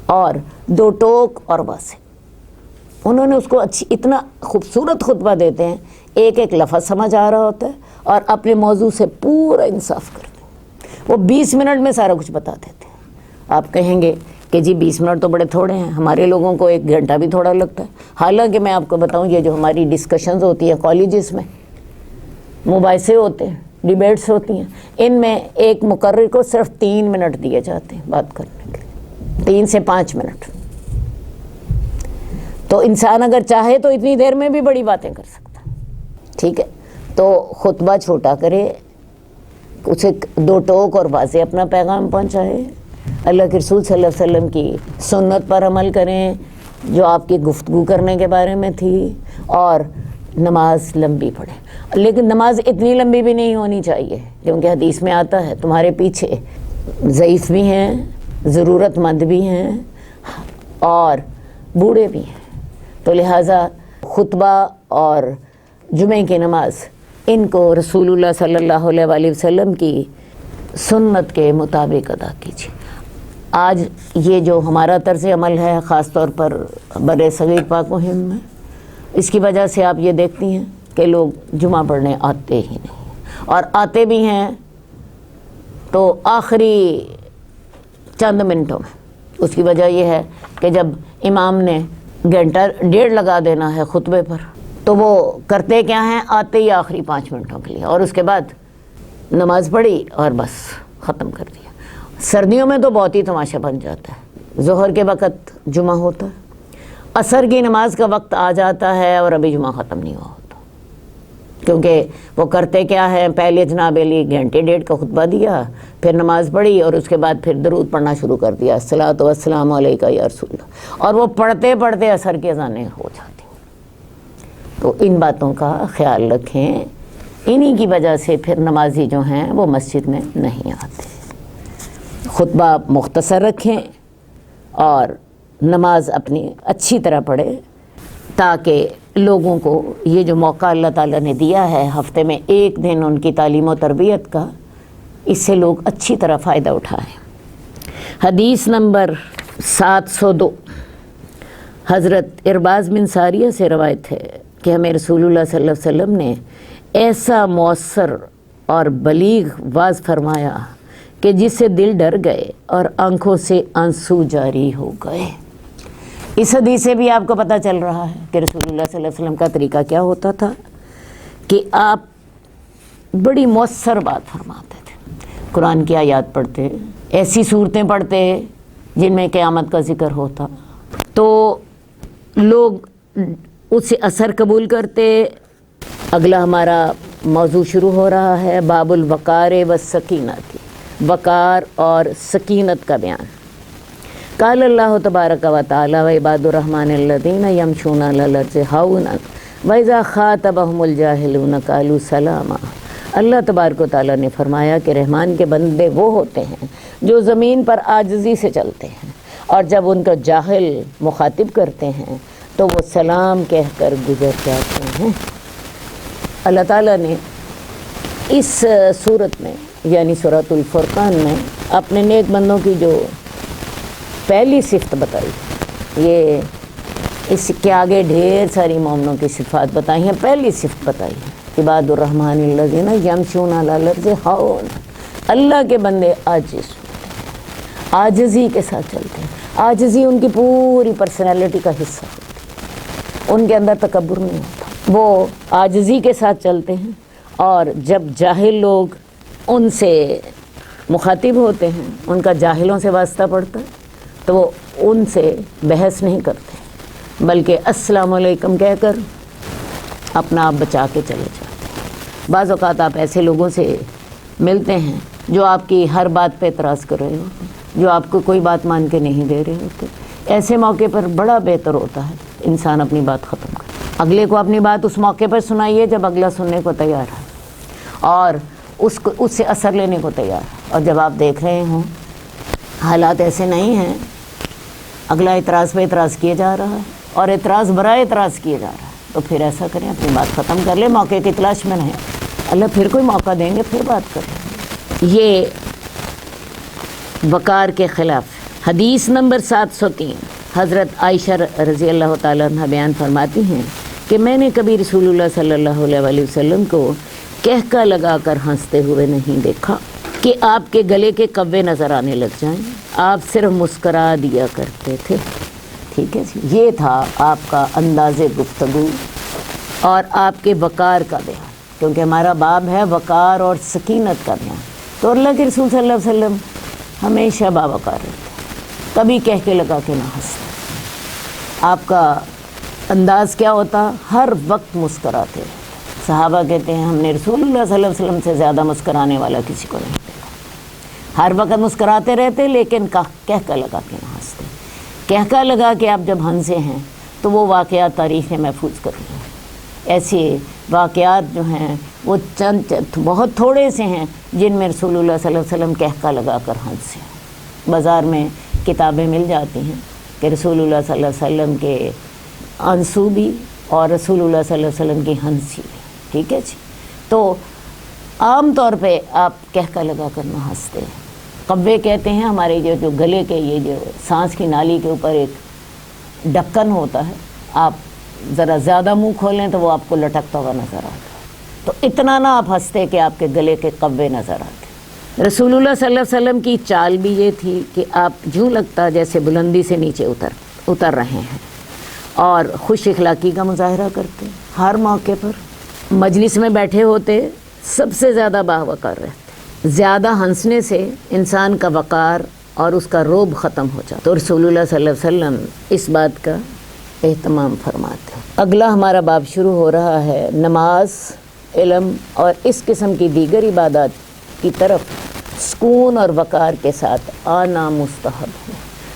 Speaker 2: اور 2 ٹوک اور واضح۔ انہوں نے اس کو اتنا خوبصورت خطبہ دیتے ہیں، ایک ایک لفظ سمجھ آ رہا ہوتا ہے اور اپنے موضوع سے پورا انصاف کرتے ہیں۔ وہ 20 منٹ میں سارا کچھ بتا دیتے ہیں۔ آپ کہیں گے کہ جی 20 منٹ تو بڑے تھوڑے ہیں، ہمارے لوگوں کو 1 گھنٹہ بھی تھوڑا لگتا ہے۔ حالانکہ میں آپ کو بتاؤں، یہ جو ہماری ڈسکشنز ہوتی ہیں کالجز میں، مباحثے ہوتے ہیں، ڈیبیٹس ہوتی ہیں، ان میں ایک مقرر کو صرف 3 منٹ دیے جاتے ہیں بات کرنے کے لیے، 3 سے 5 منٹ۔ تو انسان اگر چاہے تو اتنی دیر میں بھی بڑی باتیں کر سکتا ہے، ٹھیک ہے۔ تو خطبہ چھوٹا کرے، اسے 2 ٹوک اور واضح اپنا پیغام پہنچائے، اللہ کے رسول صلی اللہ علیہ وسلم کی سنت پر عمل کریں جو آپ کی گفتگو کرنے کے بارے میں تھی، اور نماز لمبی پڑھیں۔ لیکن نماز اتنی لمبی بھی نہیں ہونی چاہیے، کیونکہ حدیث میں آتا ہے تمہارے پیچھے ضعیف بھی ہیں، ضرورت مند بھی ہیں اور بوڑھے بھی ہیں، تو لہٰذا خطبہ اور جمعے کی نماز ان کو رسول اللہ صلی اللہ علیہ وآلہ وسلم کی سنت کے مطابق ادا کیجیے۔ آج یہ جو ہمارا طرز عمل ہے خاص طور پر بر صغیر پاک و ہند میں، اس کی وجہ سے آپ یہ دیکھتی ہیں کہ لوگ جمعہ پڑھنے آتے ہی نہیں، اور آتے بھی ہیں تو آخری چند منٹوں میں۔ اس کی وجہ یہ ہے کہ جب امام نے گھنٹہ ڈیڑھ لگا دینا ہے خطبے پر تو وہ کرتے کیا ہیں، آتے ہی آخری 5 منٹوں کے لیے، اور اس کے بعد نماز پڑھی اور بس ختم کر دیا۔ سردیوں میں تو بہت ہی تماشا بن جاتا ہے، ظہر کے وقت جمعہ ہوتا ہے، عصر کی نماز کا وقت آ جاتا ہے اور ابھی جمعہ ختم نہیں ہوا ہوتا، کیونکہ وہ کرتے کیا ہے، پہلے جناب علی گھنٹے ڈیڑھ کا خطبہ دیا، پھر نماز پڑھی اور اس کے بعد پھر درود پڑھنا شروع کر دیا، الصلاۃ والسلام علیکہ یا رسول اللہ، اور وہ پڑھتے پڑھتے عصر کی اذانیں ہو جاتی۔ تو ان باتوں کا خیال رکھیں، انہی کی وجہ سے پھر نمازی جو ہیں وہ مسجد میں نہیں آتے۔ خطبہ مختصر رکھیں اور نماز اپنی اچھی طرح پڑھیں، تاکہ لوگوں کو یہ جو موقع اللہ تعالیٰ نے دیا ہے ہفتے میں ایک دن ان کی تعلیم و تربیت کا، اس سے لوگ اچھی طرح فائدہ اٹھائیں۔ حدیث نمبر 702 حضرت ارباز بن ساریہ سے روایت ہے کہ ہمیں رسول اللہ صلی اللہ علیہ وسلم نے ایسا مؤثر اور بلیغ واعظ فرمایا کہ جس سے دل ڈر گئے اور آنکھوں سے آنسو جاری ہو گئے۔ اس حدیث سے بھی آپ کو پتہ چل رہا ہے کہ رسول اللہ صلی اللہ علیہ وسلم کا طریقہ کیا ہوتا تھا کہ آپ بڑی مؤثر بات فرماتے تھے، قرآن کی آیات پڑھتے، ایسی صورتیں پڑھتے جن میں قیامت کا ذکر ہوتا، تو لوگ اس سے اثر قبول کرتے۔ اگلا ہمارا موضوع شروع ہو رہا ہے باب الوقار والسکینۃ، وقار اور سکینت کا بیان۔ قال اللہ تبارک و تعالی وعباد الرحمن الذین یمشون علی الارض ہونا واذا خاطبهم الجاہلون قالوا سلاما۔ اللہ تبارک و تعالی نے فرمایا کہ رحمان کے بندے وہ ہوتے ہیں جو زمین پر عاجزی سے چلتے ہیں، اور جب ان کو جاہل مخاطب کرتے ہیں تو وہ سلام کہہ کر گزر جاتے ہیں۔ اللہ تعالیٰ نے اس صورت میں یعنی سورۃ الفرقان میں اپنے نیک بندوں کی جو پہلی صفت بتائی، یہ اس کے آگے ڈھیر ساری مومنوں کی صفات بتائی ہیں، پہلی صفت بتائی ہے عباد الرحمن الذین یمشون علی الارض ہونا، اللہ کے بندے عاجز ہوتے ہیں، عاجزی کے ساتھ چلتے ہیں۔ عاجزی ان کی پوری پرسنالٹی کا حصہ ہوتی ہے، ان کے اندر تکبر نہیں ہوتا، وہ عاجزی کے ساتھ چلتے ہیں، اور جب جاہل لوگ ان سے مخاطب ہوتے ہیں، ان کا جاہلوں سے واسطہ پڑتا ہے، تو وہ ان سے بحث نہیں کرتے بلکہ السلام علیکم کہہ کر اپنا آپ بچا کے چلے جاتے ہیں۔ بعض اوقات آپ ایسے لوگوں سے ملتے ہیں جو آپ کی ہر بات پہ اعتراض کر رہے ہوتے ہیں، جو آپ کو کوئی بات مان کے نہیں دے رہے ہوتے۔ ایسے موقع پر بڑا بہتر ہوتا ہے انسان اپنی بات ختم کرے، اگلے کو اپنی بات اس موقع پر سنائیے جب اگلا سننے کو تیار ہے اور اس سے اثر لینے کو تیار ہے، اور جب آپ دیکھ رہے ہوں حالات ایسے نہیں ہیں، اگلا اعتراض پہ اعتراض کیے جا رہا ہے اور اعتراض برائے اعتراض کیے جا رہا ہے، تو پھر ایسا کریں اپنی بات ختم کر لیں، موقع کی تلاش میں نہیں، اللہ پھر کوئی موقع دیں گے پھر بات کریں۔ یہ وقار کے خلاف۔ حدیث نمبر 703 حضرت عائشہ رضی اللہ تعالیٰ عنہ بیان فرماتی ہیں کہ میں نے کبھی رسول اللہ صلی اللہ علیہ وسلم کو کہکا لگا کر ہنستے ہوئے نہیں دیکھا کہ آپ کے گلے کے کوے نظر آنے لگ جائیں، آپ صرف مسکرا دیا کرتے تھے۔ ٹھیک ہے جی، یہ تھا آپ کا انداز گفتگو اور آپ کے وقار کا بیان، کیونکہ ہمارا باب ہے وقار اور سکینت کا بیان، تو اللہ کے رسول صلی اللہ علیہ وسلم ہمیشہ باوقار رہتے، کبھی کہہ کے لگا کے نہ ہنستے۔ آپ کا انداز کیا ہوتا؟ ہر وقت مسکراتے رہتے۔ صحابہ کہتے ہیں ہم نے رسول اللہ صلی اللہ علیہ وسلم سے زیادہ مسکرانے والا کسی کو نہیں دیکھا، ہر وقت مسکراتے رہتے لیکن کہہ کا لگا کے نہ ہنستے۔ کہہ لگا کے آپ جب ہنسے ہیں تو وہ واقعات تاریخ میں محفوظ کر رہی ہیں۔ ایسے واقعات جو ہیں وہ چند بہت تھوڑے سے ہیں جن میں رسول اللہ صلی اللہ علیہ وسلم کہہ لگا کر ہنسے۔ بازار میں کتابیں مل جاتی ہیں کہ رسول اللہ صلی اللہ علیہ وسلم کے آنسو بھی اور رسول اللہ صلی اللہ علیہ وسلم کی ہنسی بھی۔ ٹھیک ہے جی، تو عام طور پہ آپ کہہ لگا کر نہ ہنستے، قوے کہتے ہیں ہمارے جو گلے کے یہ جو سانس کی نالی کے اوپر ایک ڈھکن ہوتا ہے، آپ ذرا زیادہ منہ کھولیں تو وہ آپ کو لٹکتا ہوا نظر آتا ہے، تو اتنا نہ آپ ہنستے کہ آپ کے گلے کے قوے نظر آتے۔ رسول اللہ صلی اللہ علیہ وسلم کی چال بھی یہ تھی کہ آپ یوں لگتا جیسے بلندی سے نیچے اتر رہے ہیں، اور خوش اخلاقی کا مظاہرہ کرتے، ہر موقع پر مجلس میں بیٹھے ہوتے سب سے زیادہ باوقار رہتے، زیادہ ہنسنے سے انسان کا وقار اور اس کا رعب ختم ہو جاتا، تو رسول اللہ صلی اللہ علیہ وسلم اس بات کا اہتمام فرماتے ہیں۔ اگلا ہمارا باب شروع ہو رہا ہے، نماز، علم اور اس قسم کی دیگر عبادات کی طرف سکون اور وقار کے ساتھ آنا مستحب ہے۔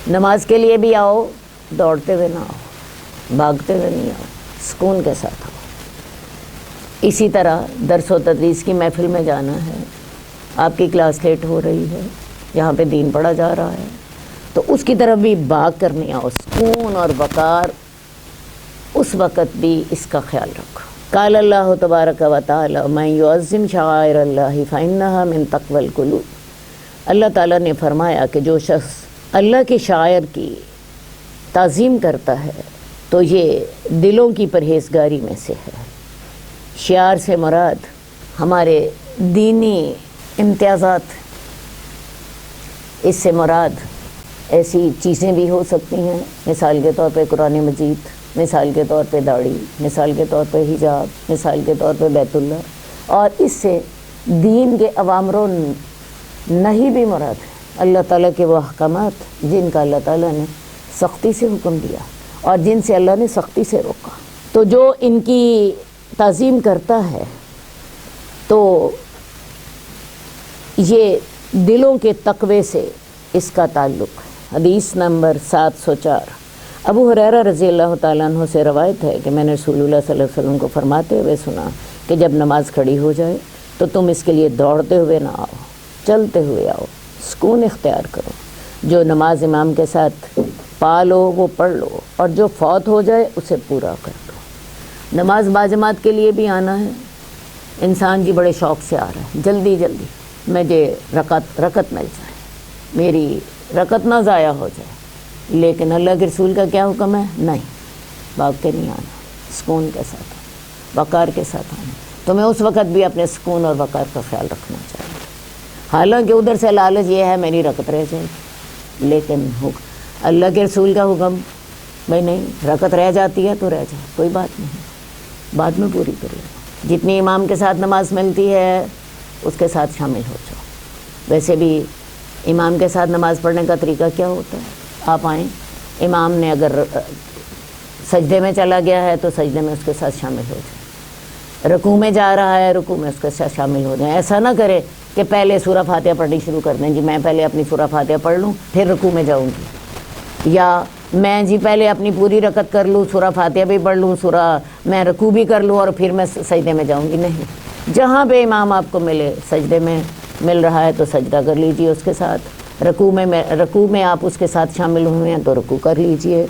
Speaker 2: نماز کے لیے بھی آؤ، دوڑتے ہوئے نہ آؤ، بھاگتے ہوئے نہیں آؤ، سکون کے ساتھ آؤ۔ اسی طرح درس و تدریس کی محفل میں جانا ہے، آپ کی کلاس لیٹ ہو رہی ہے، یہاں پہ دین پڑھا جا رہا ہے، تو اس کی طرف بھی بھاگ کر نہیں آؤ، سکون اور وقار اس وقت بھی اس کا خیال رکھو۔ قال اللہ تبارک و تعالی من یعظم شعائر اللہ فإنها من تقوی القلوب۔ اللہ تعالیٰ نے فرمایا کہ جو شخص اللہ کی شاعر کی تعظیم کرتا ہے تو یہ دلوں کی پرہیزگاری میں سے ہے۔ شعار سے مراد ہمارے دینی امتیازات، اس سے مراد ایسی چیزیں بھی ہو سکتی ہیں، مثال کے طور پہ قرآن مجید، مثال کے طور پہ داڑھی، مثال کے طور پہ حجاب، مثال کے طور پہ بیت اللہ، اور اس سے دین کے اوامر و نہی بھی مراد ہے، اللہ تعالیٰ کے وہ احکامات جن کا اللہ تعالیٰ نے سختی سے حکم دیا اور جن سے اللہ نے سختی سے روکا۔ تو جو ان کی تعظیم کرتا ہے تو یہ دلوں کے تقوی سے اس کا تعلق ہے۔ حدیث نمبر 704، ابو ہریرہ رضی اللہ تعالیٰ عنہ سے روایت ہے کہ میں نے رسول اللہ صلی اللہ علیہ وسلم کو فرماتے ہوئے سنا کہ جب نماز کھڑی ہو جائے تو تم اس کے لیے دوڑتے ہوئے نہ آؤ، چلتے ہوئے آؤ، سکون اختیار کرو۔ جو نماز امام کے ساتھ پا لو وہ پڑھ لو، اور جو فوت ہو جائے اسے پورا کر دو۔ نماز باجماعت کے لیے بھی آنا ہے، انسان جی بڑے شوق سے آ رہا ہے، جلدی جلدی مجھے رکعت مل جائے، میری رکعت نہ ضائع ہو جائے، لیکن اللہ کے رسول کا کیا حکم ہے؟ نہیں، بھاگ کے نہیں آنا، سکون کے ساتھ، وقار کے ساتھ آنا۔ تو میں اس وقت بھی اپنے سکون اور وقار کا خیال رکھنا چاہیے، حالانکہ ادھر سے لالچ یہ ہے میری رکعت رہ جائے، لیکن اللہ کے رسول کا حکم بھائی نہیں، رکعت رہ جاتی ہے تو رہ جائے، کوئی بات نہیں، بعد میں پوری کر لیں۔ جتنی امام کے ساتھ نماز ملتی ہے اس کے ساتھ شامل ہو جاؤ۔ ویسے بھی امام کے ساتھ نماز پڑھنے کا طریقہ کیا ہوتا ہے؟ آپ آئیں، امام نے اگر سجدے میں چلا گیا ہے تو سجدے میں اس کے ساتھ شامل ہو جائیں، رکوع میں جا رہا ہے رکوع میں اس کے ساتھ شامل ہو جائیں۔ ایسا نہ کرے کہ پہلے سورہ فاتحہ پڑھنی شروع کر دیں، جی میں پہلے اپنی سورہ فاتحہ پڑھ لوں پھر رکوع میں جاؤں گی، یا میں جی پہلے اپنی پوری رکعت کر لوں، سورہ فاتحہ بھی پڑھ لوں، میں رکوع بھی کر لوں اور پھر میں سجدے میں جاؤں گی۔ نہیں، جہاں پہ امام آپ کو ملے، سجدے میں مل رہا ہے تو سجدہ کر لیجئے اس کے ساتھ، رکوع میں آپ اس کے ساتھ شامل ہوئے ہیں تو رکوع کر لیجئے۔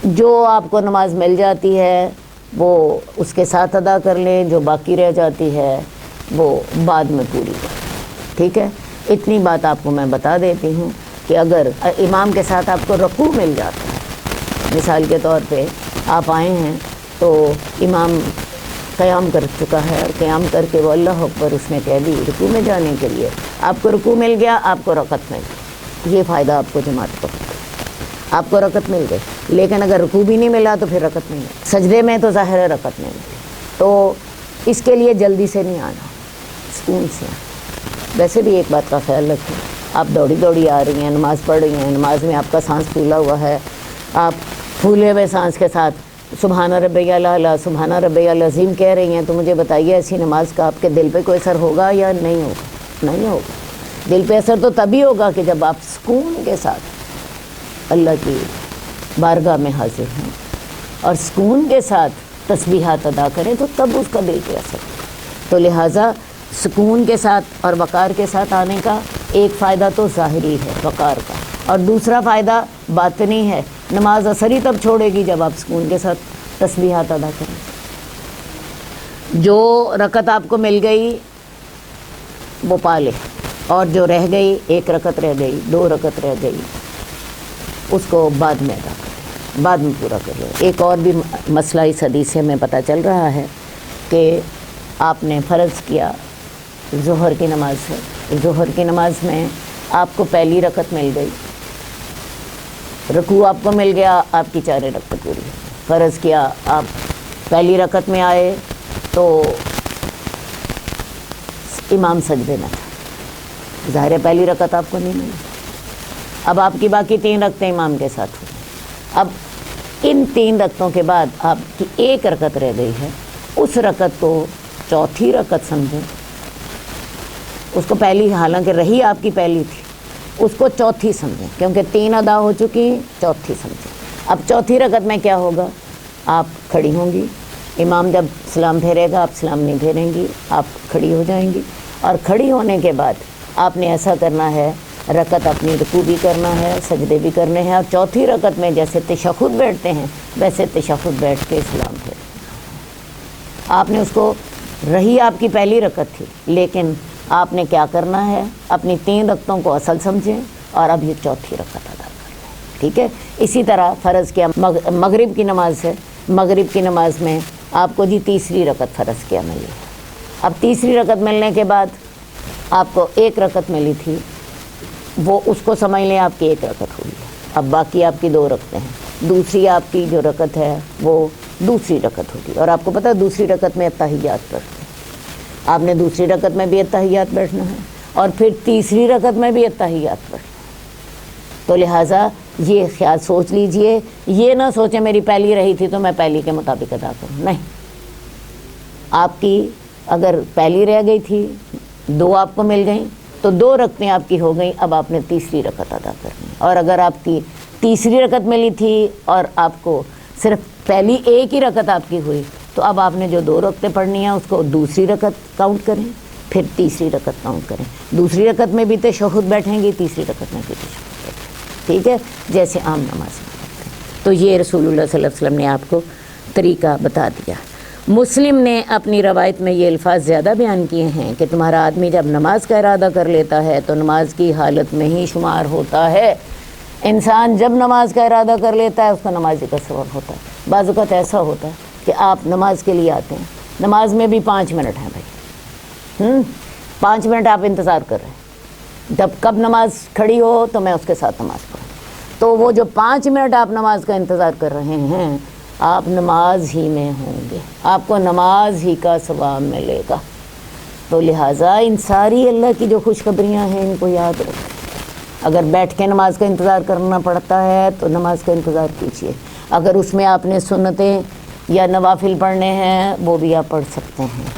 Speaker 2: جو آپ کو نماز مل جاتی ہے وہ اس کے ساتھ ادا کر لیں، جو باقی رہ جاتی ہے وہ بعد میں پوری کر لیں، ٹھیک ہے؟ اتنی بات آپ کو میں بتا دیتی ہوں کہ اگر امام کے ساتھ آپ کو رکوع مل جاتا ہے، مثال کے طور پہ آپ آئے ہیں تو امام قیام کر چکا ہے اور قیام کر کے وہ اللہ اکبر اس نے کہہ دی رکوع میں جانے کے لیے، آپ کو رکوع مل گیا، آپ کو رکعت مل گئی، یہ فائدہ آپ کو جماعت کو، آپ کو رکعت مل گئی۔ لیکن اگر رکوع بھی نہیں ملا تو پھر رکعت نہیں ملی، سجدے میں تو ظاہر ہے رکعت نہیں ملی، تو اس کے لیے جلدی سے نہیں آنا، سکون سے آنا۔ ویسے بھی ایک بات کا خیال رکھیں، آپ دوڑی آ رہی ہیں، نماز پڑھ رہی ہیں، نماز میں آپ کا سانس پھولا ہوا ہے، آپ پھولے ہوئے سانس کے ساتھ سبحان ربی الاعلیٰ، سبحان ربی العظیم کہہ رہی ہیں، تو مجھے بتائیے ایسی نماز کا آپ کے دل پہ کوئی اثر ہوگا یا نہیں ہوگا؟ نہیں ہوگا۔ دل پہ اثر تو تبھی ہوگا کہ جب آپ سکون کے ساتھ اللہ کی بارگاہ میں حاضر ہوں اور سکون کے ساتھ تسبیحات ادا کریں، تو تب اس کا دل پہ اثر ہوگا۔ تو لہٰذا سکون کے ساتھ اور وقار کے ساتھ آنے کا ایک فائدہ تو ظاہری ہے وقار کا، اور دوسرا فائدہ باطنی ہے، نماز اثر ہی تب چھوڑے گی جب آپ سکون کے ساتھ تسبیحات ادا کریں۔ جو رکعت آپ کو مل گئی وہ پا لے، اور جو رہ گئی 1 رکعت رہ گئی 2 رکعت رہ گئی اس کو بعد میں ادا کریں، بعد میں پورا کر لیں۔ ایک اور بھی مسئلہ اس حدیث سے ہمیں پتہ چل رہا ہے کہ آپ نے فرض کیا ظہر کی نماز ہے، ظہر کی نماز میں آپ کو پہلی رکعت مل گئی، رکوع آپ کو مل گیا، آپ کی 4 رکعت پوری ہے۔ فرض کیا آپ پہلی رکعت میں آئے تو امام سجدے میں تھا، ظاہر ہے پہلی رکعت آپ کو نہیں ملی، اب آپ کی باقی 3 رکعتیں امام کے ساتھ ہوئی۔ اب ان 3 رکعتوں کے بعد آپ کی 1 رکعت رہ گئی ہے، اس رکعت کو چوتھی رکعت سمجھیں، اس کو پہلی حالانکہ رہی آپ کی پہلی تھی، اس کو چوتھی سمجھیں، کیونکہ 3 ادا ہو چکی، چوتھی سمجھیں۔ اب چوتھی رکعت میں کیا ہوگا، آپ کھڑی ہوں گی، امام جب سلام پھیرے گا آپ سلام نہیں پھیریں گی، آپ کھڑی ہو جائیں گی، اور کھڑی ہونے کے بعد آپ نے ایسا کرنا ہے، رکعت اپنی رکوع بھی کرنا ہے، سجدے بھی کرنے ہیں، اور چوتھی رکعت میں جیسے تشہد بیٹھتے ہیں ویسے تشہد بیٹھ کے سلام پھیرنا۔ آپ نے اس کو رہی آپ کی پہلی رکعت تھی، لیکن آپ نے کیا کرنا ہے، اپنی 3 رکعتوں کو اصل سمجھیں اور اب یہ چوتھی رکعت ادا کر لیں، ٹھیک ہے۔ اسی طرح فرض کیا مغرب کی نماز ہے، مغرب کی نماز میں آپ کو جی تیسری رکعت فرض کیا ملی ہے، اب تیسری رکعت ملنے کے بعد آپ کو 1 رکعت ملی تھی، وہ اس کو سمجھ لیں آپ کی 1 رکعت ہوئی ہے، اب باقی آپ کی 2 رکعتیں ہیں، دوسری آپ کی جو رکعت ہے وہ دوسری رکعت ہوگی، اور آپ کو پتہ ہے دوسری رکعت میں اتحیات پڑھتے ہیں، آپ نے دوسری رکعت میں بھی اتحیات بیٹھنا ہے اور پھر تیسری رکعت میں بھی اتحیات پڑھنا ہے۔ تو لہٰذا یہ خیال سوچ لیجئے، یہ نہ سوچیں میری پہلی رہی تھی تو میں پہلی کے مطابق ادا کروں، نہیں، آپ کی اگر پہلی رہ گئی تھی 2 آپ کو مل گئیں تو 2 رکعتیں آپ کی ہو گئیں، اب آپ نے تیسری رکعت ادا کرنی ہے، اور اگر آپ کی تیسری رکعت ملی تھی اور آپ کو صرف پہلی 1 ہی رکعت آپ کی ہوئی تو اب آپ نے جو 2 رکعتیں پڑھنی ہیں اس کو دوسری رکعت کاؤنٹ کریں، پھر تیسری رکعت کاؤنٹ کریں، دوسری رکعت میں بھی تشہد بیٹھیں گی، تیسری رکعت میں بھی تشہد بیٹھیں گی، ٹھیک ہے، جیسے عام نماز میں کرتے ہیں۔ تو یہ رسول اللہ صلی اللہ علیہ وسلم نے آپ کو طریقہ بتا دیا۔ مسلم نے اپنی روایت میں یہ الفاظ زیادہ بیان کیے ہیں کہ تمہارا آدمی جب نماز کا ارادہ کر لیتا ہے تو نماز کی حالت میں ہی شمار ہوتا ہے۔ انسان جب نماز کا ارادہ کر لیتا ہے اس کو نمازی کا ثواب ہوتا ہے۔ بعض اوقات ایسا ہوتا ہے کہ آپ نماز کے لیے آتے ہیں، نماز میں بھی 5 منٹ ہیں بھائی، 5 منٹ آپ انتظار کر رہے ہیں، جب کب نماز کھڑی ہو تو میں اس کے ساتھ نماز پڑھوں، تو وہ جو 5 منٹ آپ نماز کا انتظار کر رہے ہیں آپ نماز ہی میں ہوں گے، آپ کو نماز ہی کا ثواب ملے گا۔ تو لہٰذا ان ساری اللہ کی جو خوشخبریاں ہیں ان کو یاد رکھیں۔ اگر بیٹھ کے نماز کا انتظار کرنا پڑتا ہے تو نماز کا انتظار کیجیے، اگر اس میں آپ نے سنتیں یا نوافل پڑھنے ہیں وہ بھی آپ پڑھ سکتے ہیں۔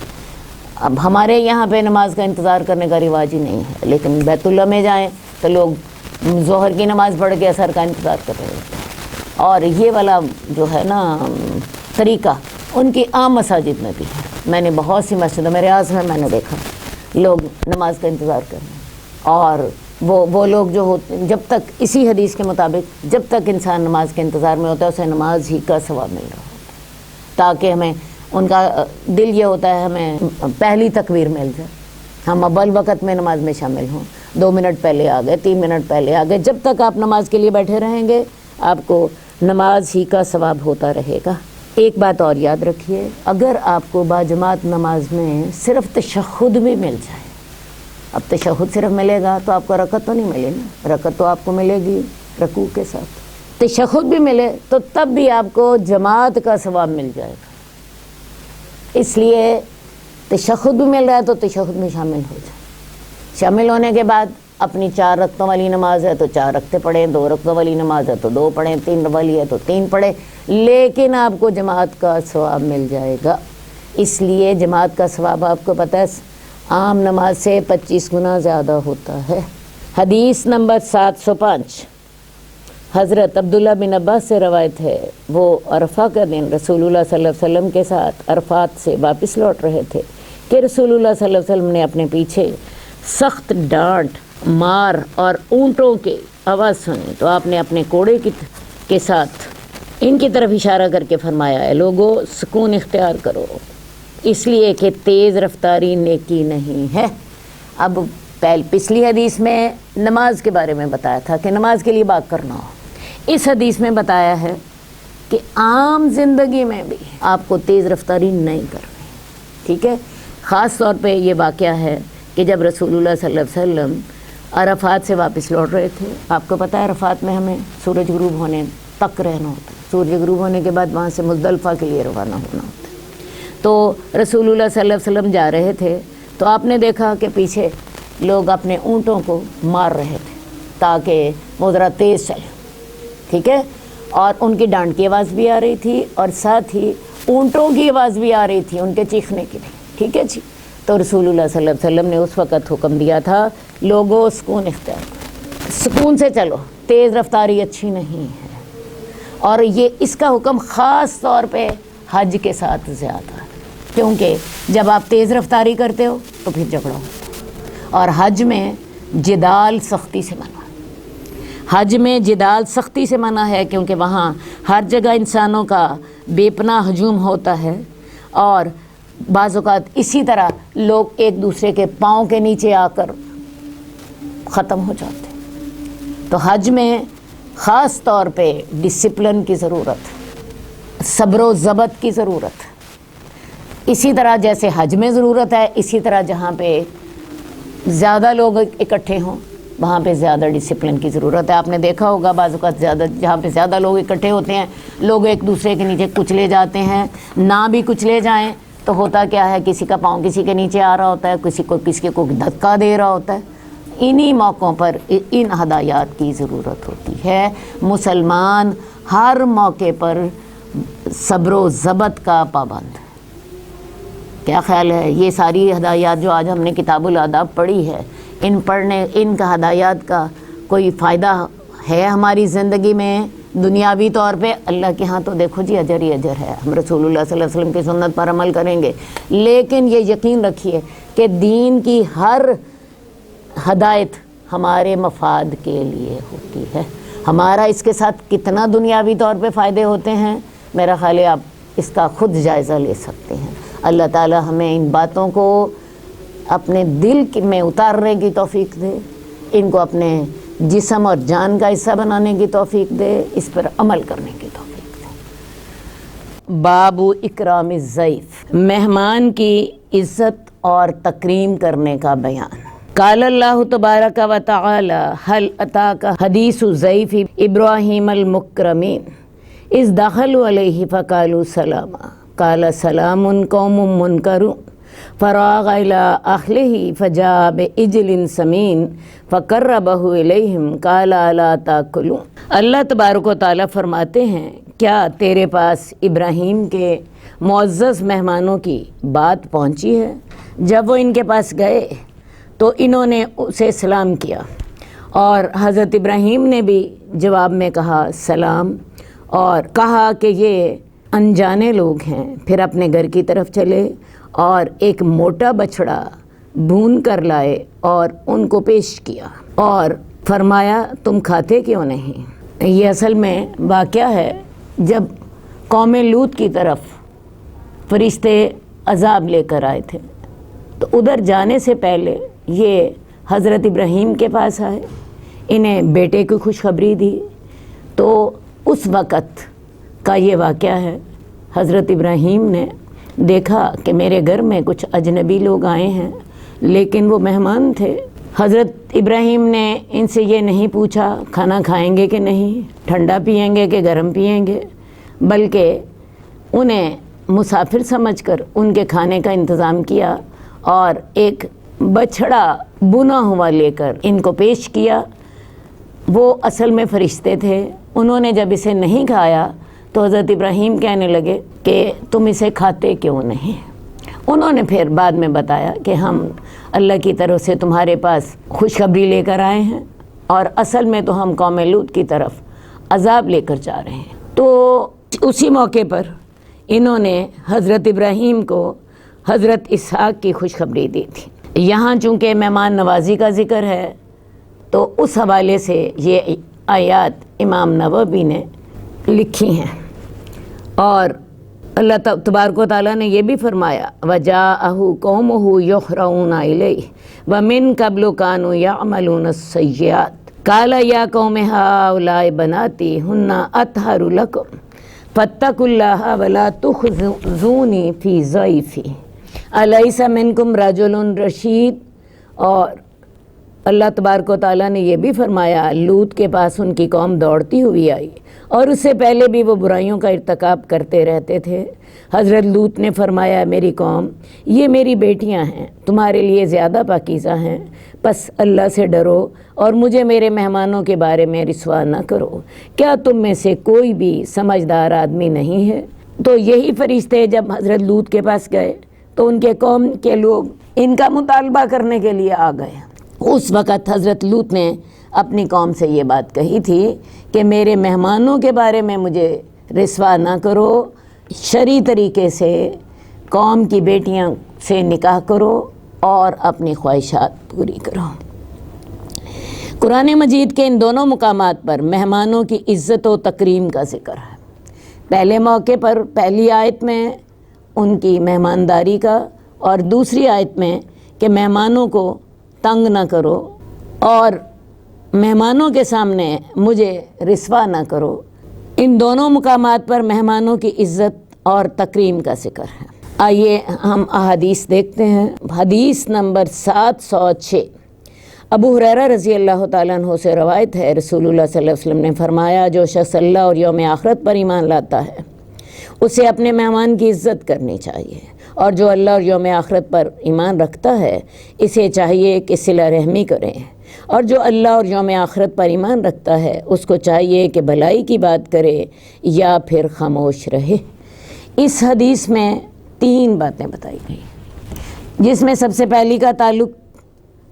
Speaker 2: اب ہمارے یہاں پہ نماز کا انتظار کرنے کا رواج ہی نہیں ہے، لیکن بیت اللہ میں جائیں تو لوگ ظہر کی نماز پڑھ کے عصر کا انتظار کر رہے ہوتے ہیں، اور یہ والا جو ہے نا طریقہ ان کی عام مساجد میں بھی ہے۔ میں نے بہت سی مسجدوں میں ریاض میں نے دیکھا لوگ نماز کا انتظار کر رہے ہیں، اور وہ لوگ جو ہوتے جب تک اسی حدیث کے مطابق جب تک انسان نماز کے انتظار میں ہوتا ہے اسے نماز ہی کا ثواب مل رہا ہوتا ہے، تاکہ ہمیں ان کا دل یہ ہوتا ہے ہمیں پہلی تکبیر مل جائے، ہم اول وقت میں نماز میں شامل ہوں، 2 منٹ پہلے آ گئے، 3 منٹ پہلے آ گئے، جب تک آپ نماز کے لیے بیٹھے رہیں گے آپ کو نماز ہی کا ثواب ہوتا رہے گا۔ ایک بات اور یاد رکھیے، اگر آپ کو باجماعت نماز میں صرف تشہد بھی مل جائے، اب تشہد صرف ملے گا تو آپ کو رکعت تو نہیں ملے نا، رکعت تو آپ کو ملے گی رکوع کے ساتھ، تشہد بھی ملے تو تب بھی آپ کو جماعت کا ثواب مل جائے گا، اس لیے تشہد بھی مل رہا ہے تو تشہد میں شامل ہو جائے، شامل ہونے کے بعد اپنی 4 رکعتوں والی نماز ہے تو 4 رکعتیں پڑھیں، 2 رکعتوں والی نماز ہے تو 2 پڑھیں، 3 والی ہے تو 3 پڑھیں، لیکن آپ کو جماعت کا ثواب مل جائے گا۔ اس لیے جماعت کا ثواب آپ کو پتہ ہے عام نماز سے 25 گنا زیادہ ہوتا ہے۔ حدیث نمبر 705 حضرت عبداللہ بن عباس سے روایت ہے، وہ عرفہ کا دن رسول اللہ صلی اللہ علیہ وسلم کے ساتھ عرفات سے واپس لوٹ رہے تھے کہ رسول اللہ صلی اللہ علیہ وسلم نے اپنے پیچھے سخت ڈانٹ مار اور اونٹوں کی آواز سنی تو آپ نے اپنے کوڑے کے ساتھ ان کی طرف اشارہ کر کے فرمایا، اے لوگو سکون اختیار کرو، اس لیے کہ تیز رفتاری نیکی نہیں ہے۔ اب پچھلی حدیث میں نماز کے بارے میں بتایا تھا کہ نماز کے لیے بات کرنا ہو، اس حدیث میں بتایا ہے کہ عام زندگی میں بھی آپ کو تیز رفتاری نہیں کرنی، ٹھیک ہے۔ خاص طور پہ یہ واقعہ ہے کہ جب رسول اللہ صلی اللہ علیہ وسلم عرفات سے واپس لوٹ رہے تھے، آپ کو پتہ ہے عرفات میں ہمیں سورج غروب ہونے تک رہنا ہوتا ہے، سورج غروب ہونے کے بعد وہاں سے مزدلفہ کے لیے روانہ ہونا ہوتا ہے۔ تو رسول اللہ صلی اللہ علیہ وسلم جا رہے تھے تو آپ نے دیکھا کہ پیچھے لوگ اپنے اونٹوں کو مار رہے تھے تاکہ وہ ذرا تیز چلے، ٹھیک ہے، اور ان کی ڈانٹ کی آواز بھی آ رہی تھی اور ساتھ ہی اونٹوں کی آواز بھی آ رہی تھی ان کے چیخنے کی بھی، ٹھیک ہے جی۔ تو رسول اللہ صلی اللہ علیہ وسلم نے اس وقت حکم دیا تھا، لوگوں سکون اختیار کرو، سکون سے چلو، تیز رفتاری اچھی نہیں ہے۔ اور یہ اس کا حکم خاص طور پہ حج کے ساتھ زیادہ ہے، کیونکہ جب آپ تیز رفتاری کرتے ہو تو پھر جھگڑا ہوتا ہے، اور حج میں جدال سختی سے منع ہے۔ حج میں جدال سختی سے منع ہے کیونکہ وہاں ہر جگہ انسانوں کا بے پناہ ہجوم ہوتا ہے، اور بعض اوقات اسی طرح لوگ ایک دوسرے کے پاؤں کے نیچے آ کر ختم ہو جاتے ہیں۔ تو حج میں خاص طور پہ ڈسپلن کی ضرورت، صبر و ضبط کی ضرورت، اسی طرح جیسے حج میں ضرورت ہے، اسی طرح جہاں پہ زیادہ لوگ اکٹھے ہوں وہاں پہ زیادہ ڈسپلن کی ضرورت ہے۔ آپ نے دیکھا ہوگا بعض اوقات زیادہ جہاں پہ زیادہ لوگ اکٹھے ہوتے ہیں لوگ ایک دوسرے کے نیچے کچلے جاتے ہیں، نہ بھی کچلے جائیں تو ہوتا کیا ہے، کسی کا پاؤں کسی کے نیچے آ رہا ہوتا ہے، کسی کو دھکا دے رہا ہوتا ہے۔ انہی موقعوں پر ان ہدایات کی ضرورت ہوتی ہے۔ مسلمان ہر موقع پر صبر و ضبط کا پابند ہے۔ کیا خیال ہے، یہ ساری ہدایات جو آج ہم نے کتاب الآداب پڑھی ہے، ان کا ہدایات کا کوئی فائدہ ہے ہماری زندگی میں دنیاوی طور پہ؟ اللہ کے ہاں تو دیکھو جی اجر ہی اجر ہے، ہم رسول اللہ صلی اللہ علیہ وسلم کی سنت پر عمل کریں گے، لیکن یہ یقین رکھیے کہ دین کی ہر ہدایت ہمارے مفاد کے لیے ہوتی ہے۔ ہمارا اس کے ساتھ کتنا دنیاوی طور پہ فائدے ہوتے ہیں، میرا خیال ہے آپ اس کا خود جائزہ لے سکتے ہیں۔ اللہ تعالی ہمیں ان باتوں کو اپنے دل میں اتارنے کی توفیق دے، ان کو اپنے جسم اور جان کا حصہ بنانے کی توفیق دے، اس پر عمل کرنے کی توفیق دے۔ باب اکرام الضیف، مہمان کی عزت اور تکریم کرنے کا بیان۔ قال اللہ تبارک و تعالی هل اتاک حدیث ضیف ابراہیم المکرمین اذ دخلوا علیہ فقالوا سلاما قال سلام قوم منکرون فراغ الى اہلہ فجاء بعجل سمین فقربہ الیہم قال الا تاکلون۔ اللہ تبارک و تعالی فرماتے ہیں، کیا تیرے پاس ابراہیم کے معزز مہمانوں کی بات پہنچی ہے؟ جب وہ ان کے پاس گئے تو انہوں نے اسے سلام کیا، اور حضرت ابراہیم نے بھی جواب میں کہا سلام، اور کہا کہ یہ انجانے لوگ ہیں۔ پھر اپنے گھر کی طرف چلے اور ایک موٹا بچڑا بھون کر لائے اور ان کو پیش کیا، اور فرمایا تم کھاتے کیوں نہیں؟ یہ اصل میں واقعہ ہے جب قوم لوط کی طرف فرشتے عذاب لے کر آئے تھے، تو ادھر جانے سے پہلے یہ حضرت ابراہیم کے پاس آئے، انہیں بیٹے کی خوشخبری دی۔ تو اس وقت کا یہ واقعہ ہے، حضرت ابراہیم نے دیکھا کہ میرے گھر میں کچھ اجنبی لوگ آئے ہیں، لیکن وہ مہمان تھے۔ حضرت ابراہیم نے ان سے یہ نہیں پوچھا کھانا کھائیں گے کہ نہیں، ٹھنڈا پئیں گے کہ گرم پئیں گے، بلکہ انہیں مسافر سمجھ کر ان کے کھانے کا انتظام کیا، اور ایک بچھڑا بنا ہوا لے کر ان کو پیش کیا۔ وہ اصل میں فرشتے تھے، انہوں نے جب اسے نہیں کھایا تو حضرت ابراہیم کہنے لگے کہ تم اسے کھاتے کیوں نہیں؟ انہوں نے پھر بعد میں بتایا کہ ہم اللہ کی طرف سے تمہارے پاس خوشخبری لے کر آئے ہیں، اور اصل میں تو ہم قوم لوط کی طرف عذاب لے کر جا رہے ہیں۔ تو اسی موقع پر انہوں نے حضرت ابراہیم کو حضرت اسحاق کی خوشخبری دی تھی۔ یہاں چونکہ مہمان نوازی کا ذکر ہے تو اس حوالے سے یہ آیات امام نووی نے لکھی ہیں، اور اللہ تبارک و تعالیٰ نے یہ بھی فرمایا وَجَاءَهُ قَوْمُهُ يُحْرَعُونَ إِلَيْهِ وَمِن قَبْلُ كَانُوا يَعْمَلُونَ السَّيِّئَاتِ قَالَ يَا قَوْمِ هَؤُلَاءِ بَنَاتِي هُنَّ أَطْهَرُ لَكُمْ فَاتَّقُوا اللَّهَ وَلَا تُخْزُونِي فِي ضَيْفِي أَلَيْسَ مِنكُمْ رَجُلٌ رَشِيدٌ۔ اور اللہ تبارک و تعالیٰ نے یہ بھی فرمایا لوط کے پاس ان کی قوم دوڑتی ہوئی آئی اور اس سے پہلے بھی وہ برائیوں کا ارتکاب کرتے رہتے تھے۔ حضرت لوط نے فرمایا میری قوم یہ میری بیٹیاں ہیں، تمہارے لیے زیادہ پاکیزہ ہیں، بس اللہ سے ڈرو اور مجھے میرے مہمانوں کے بارے میں رسوا نہ کرو۔ کیا تم میں سے کوئی بھی سمجھدار آدمی نہیں ہے؟ تو یہی فرشتے جب حضرت لوط کے پاس گئے تو ان کے قوم کے لوگ ان کا مطالبہ کرنے کے لیے آ گئے۔ اس وقت حضرت لوط نے اپنی قوم سے یہ بات کہی تھی کہ میرے مہمانوں کے بارے میں مجھے رسوا نہ کرو، شرعی طریقے سے قوم کی بیٹیاں سے نکاح کرو اور اپنی خواہشات پوری کرو۔ قرآن مجید کے ان دونوں مقامات پر مہمانوں کی عزت و تکریم کا ذکر ہے۔ پہلے موقع پر پہلی آیت میں ان کی مہمانداری کا اور دوسری آیت میں کہ مہمانوں کو تنگ نہ کرو اور مہمانوں کے سامنے مجھے رسوا نہ کرو۔ ان دونوں مقامات پر مہمانوں کی عزت اور تکریم کا ذکر ہے۔ آئیے ہم احادیث دیکھتے ہیں۔ حدیث نمبر 706 ابو ہریرہ رضی اللہ تعالیٰ عنہ سے روایت ہے، رسول اللہ صلی اللہ علیہ وسلم نے فرمایا جو شخص اللہ اور یوم آخرت پر ایمان لاتا ہے اسے اپنے مہمان کی عزت کرنی چاہیے، اور جو اللہ اور یوم آخرت پر ایمان رکھتا ہے اسے چاہیے کہ صلہ رحمی کریں، اور جو اللہ اور یوم آخرت پر ایمان رکھتا ہے اس کو چاہیے کہ بھلائی کی بات کرے یا پھر خاموش رہے۔ اس حدیث میں 3 باتیں بتائی گئی، جس میں سب سے پہلی کا تعلق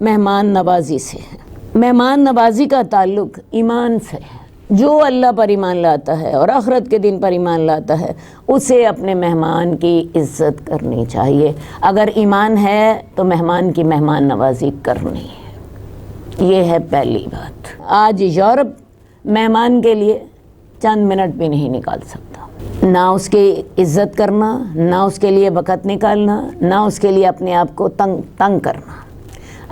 Speaker 2: مہمان نوازی سے ہے۔ مہمان نوازی کا تعلق ایمان سے ہے۔ جو اللہ پر ایمان لاتا ہے اور آخرت کے دن پر ایمان لاتا ہے اسے اپنے مہمان کی عزت کرنی چاہیے۔ اگر ایمان ہے تو مہمان کی مہمان نوازی کرنی ہے، یہ ہے پہلی بات۔ آج یورپ مہمان کے لیے چند منٹ بھی نہیں نکال سکتا، نہ اس کی عزت کرنا، نہ اس کے لیے وقت نکالنا، نہ اس کے لیے اپنے آپ کو تنگ کرنا۔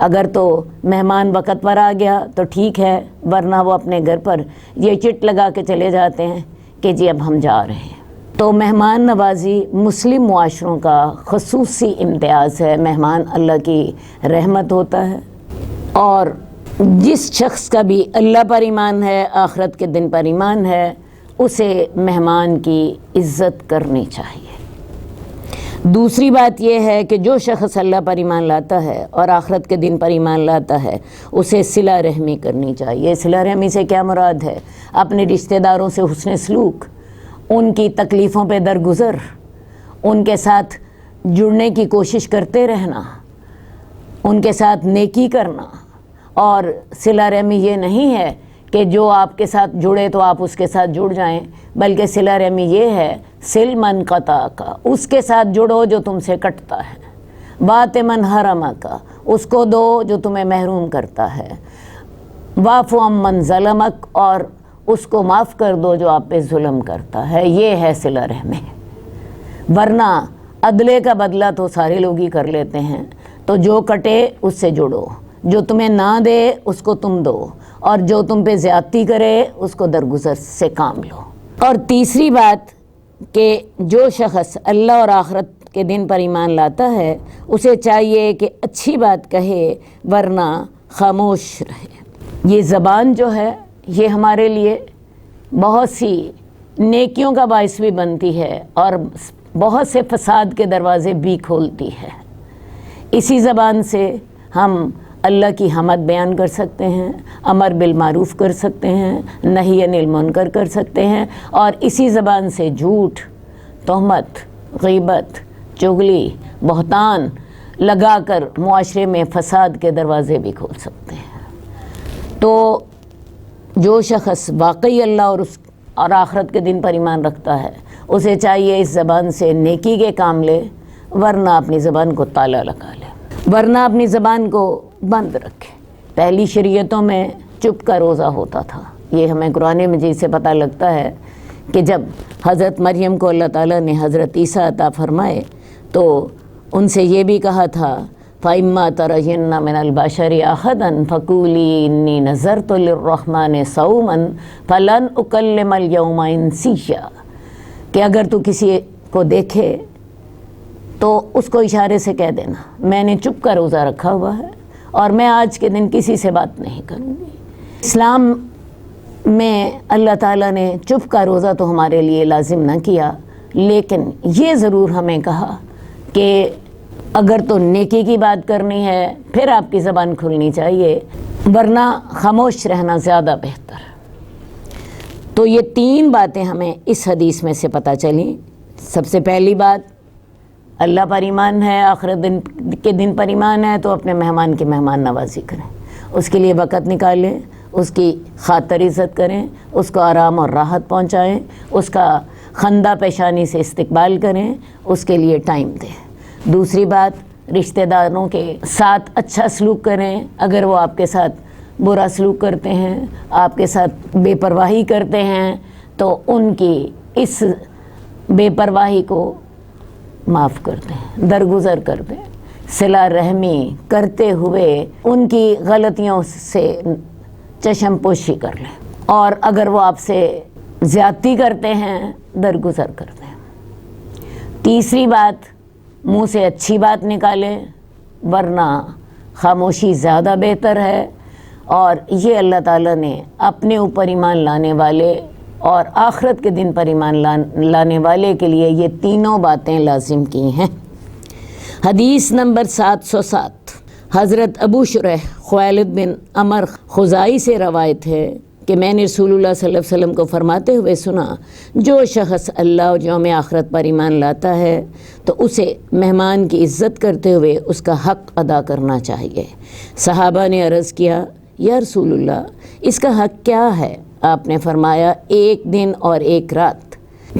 Speaker 2: اگر تو مہمان وقت پر آ گیا تو ٹھیک ہے، ورنہ وہ اپنے گھر پر یہ چٹ لگا کے چلے جاتے ہیں کہ جی اب ہم جا رہے ہیں۔ تو مہمان نوازی مسلم معاشروں کا خصوصی امتیاز ہے۔ مہمان اللہ کی رحمت ہوتا ہے، اور جس شخص کا بھی اللہ پر ایمان ہے، آخرت کے دن پر ایمان ہے، اسے مہمان کی عزت کرنی چاہیے۔ دوسری بات یہ ہے کہ جو شخص اللہ پر ایمان لاتا ہے اور آخرت کے دن پر ایمان لاتا ہے اسے صلہ رحمی کرنی چاہیے۔ صلہ رحمی سے کیا مراد ہے؟ اپنے رشتہ داروں سے حسن سلوک، ان کی تکلیفوں پہ درگزر، ان کے ساتھ جڑنے کی کوشش کرتے رہنا، ان کے ساتھ نیکی کرنا۔ اور صلہ رحمی یہ نہیں ہے کہ جو آپ کے ساتھ جڑے تو آپ اس کے ساتھ جڑ جائیں، بلکہ صلہ رحمی یہ ہے صل من قطع کا، اس کے ساتھ جڑو جو تم سے کٹتا ہے، بات من حرم کا، اس کو دو جو تمہیں محروم کرتا ہے، واعف عن من ظلمک، اور اس کو معاف کر دو جو آپ پہ ظلم کرتا ہے۔ یہ ہے صلہ رحمی۔ ورنہ عدلے کا بدلہ تو سارے لوگ ہی کر لیتے ہیں، تو جو کٹے اس سے جڑو، جو تمہیں نہ دے اس کو تم دو، اور جو تم پہ زیادتی کرے اس کو درگزر سے کام لو۔ اور تیسری بات کہ جو شخص اللہ اور آخرت کے دن پر ایمان لاتا ہے اسے چاہیے کہ اچھی بات کہے ورنہ خاموش رہے۔ یہ زبان جو ہے یہ ہمارے لیے بہت سی نیکیوں کا باعث بھی بنتی ہے اور بہت سے فساد کے دروازے بھی کھولتی ہے۔ اسی زبان سے ہم اللہ کی حمد بیان کر سکتے ہیں، امر بالمعروف کر سکتے ہیں، نہی عن المنکر کر سکتے ہیں، اور اسی زبان سے جھوٹ، تہمت، غیبت، چغلی، بہتان لگا کر معاشرے میں فساد کے دروازے بھی کھول سکتے ہیں۔ تو جو شخص واقعی اللہ اور آخرت کے دن پر ایمان رکھتا ہے اسے چاہیے اس زبان سے نیکی کے کام لے، ورنہ اپنی زبان کو تالا لگا لے، ورنہ اپنی زبان کو بند رکھے۔ پہلی شریعتوں میں چپ کا روزہ ہوتا تھا، یہ ہمیں قرآن مجید سے پتہ لگتا ہے کہ جب حضرت مریم کو اللہ تعالیٰ نے حضرت عیسیٰ عطا فرمائے تو ان سے یہ بھی کہا تھا فَإِمَّا تَرَيِنَّ مِنَ الْبَشَرِ أَحَدًا فَقُولِي إِنِّي نَذَرْتُ لِلرَّحْمَنِ صَوْمًا فَلَنْ أُكَلِّمَ الْيَوْمَ إِنسِيًّا، کہ اگر تو کسی کو دیکھے تو اس کو اشارے سے کہہ دینا میں نے چپ کا روزہ رکھا ہوا ہے اور میں آج کے دن کسی سے بات نہیں کروں گی۔ اسلام میں اللہ تعالیٰ نے چپ کا روزہ تو ہمارے لیے لازم نہ کیا، لیکن یہ ضرور ہمیں کہا کہ اگر تو نیکی کی بات کرنی ہے پھر آپ کی زبان کھلنی چاہیے، ورنہ خاموش رہنا زیادہ بہتر۔ تو یہ 3 باتیں ہمیں اس حدیث میں سے پتہ چلیں۔ سب سے پہلی بات، اللہ پر ایمان ہے، آخرت کے دن پر ایمان ہے تو اپنے مہمان کی مہمان نوازی کریں، اس کے لیے وقت نکالیں، اس کی خاطر عزت کریں، اس کو آرام اور راحت پہنچائیں، اس کا خندہ پیشانی سے استقبال کریں، اس کے لیے ٹائم دیں۔ دوسری بات، رشتہ داروں کے ساتھ اچھا سلوک کریں، اگر وہ آپ کے ساتھ برا سلوک کرتے ہیں، آپ کے ساتھ بے پرواہی کرتے ہیں تو ان کی اس بے پرواہی کو معاف کر دیں، درگزر کر دیں، صلہ رحمی کرتے ہوئے ان کی غلطیوں سے چشم پوشی کر لیں، اور اگر وہ آپ سے زیادتی کرتے ہیں درگزر کر دیں۔ تیسری بات، منہ سے اچھی بات نکالیں، ورنہ خاموشی زیادہ بہتر ہے، اور یہ اللہ تعالیٰ نے اپنے اوپر ایمان لانے والے اور آخرت کے دن پر ایمان لانے والے کے لیے یہ تینوں باتیں لازم کی ہیں۔ حدیث نمبر 707، حضرت ابو شریح خویلد بن عمر خزائی سے روایت ہے کہ میں نے رسول اللہ صلی اللہ علیہ وسلم کو فرماتے ہوئے سنا، جو شخص اللہ اور یوم آخرت پر ایمان لاتا ہے تو اسے مہمان کی عزت کرتے ہوئے اس کا حق ادا کرنا چاہیے۔ صحابہ نے عرض کیا، یا رسول اللہ اس کا حق کیا ہے؟ آپ نے فرمایا، 1 دن اور 1 رات۔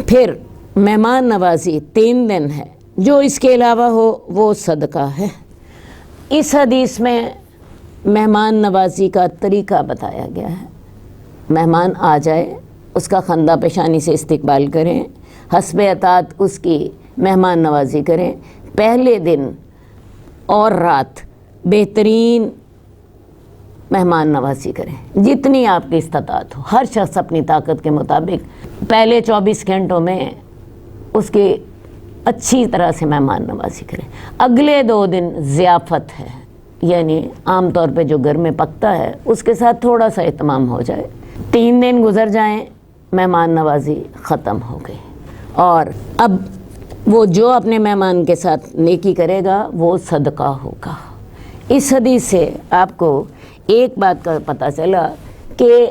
Speaker 2: پھر مہمان نوازی 3 دن ہے، جو اس کے علاوہ ہو وہ صدقہ ہے۔ اس حدیث میں مہمان نوازی کا طریقہ بتایا گیا ہے۔ مہمان آ جائے، اس کا خندہ پیشانی سے استقبال کریں، حسب اطاعت اس کی مہمان نوازی کریں۔ پہلے دن اور رات بہترین مہمان نوازی کریں، جتنی آپ کی استطاعت ہو، ہر شخص اپنی طاقت کے مطابق پہلے 24 گھنٹوں میں اس کی اچھی طرح سے مہمان نوازی کریں۔ اگلے 2 دن ضیافت ہے، یعنی عام طور پہ جو گھر میں پکتا ہے اس کے ساتھ تھوڑا سا اہتمام ہو جائے۔ 3 دن گزر جائیں، مہمان نوازی ختم ہو گئی، اور اب وہ جو اپنے مہمان کے ساتھ نیکی کرے گا وہ صدقہ ہوگا۔ اس حدیث سے آپ کو ایک بات کا پتہ چلا کہ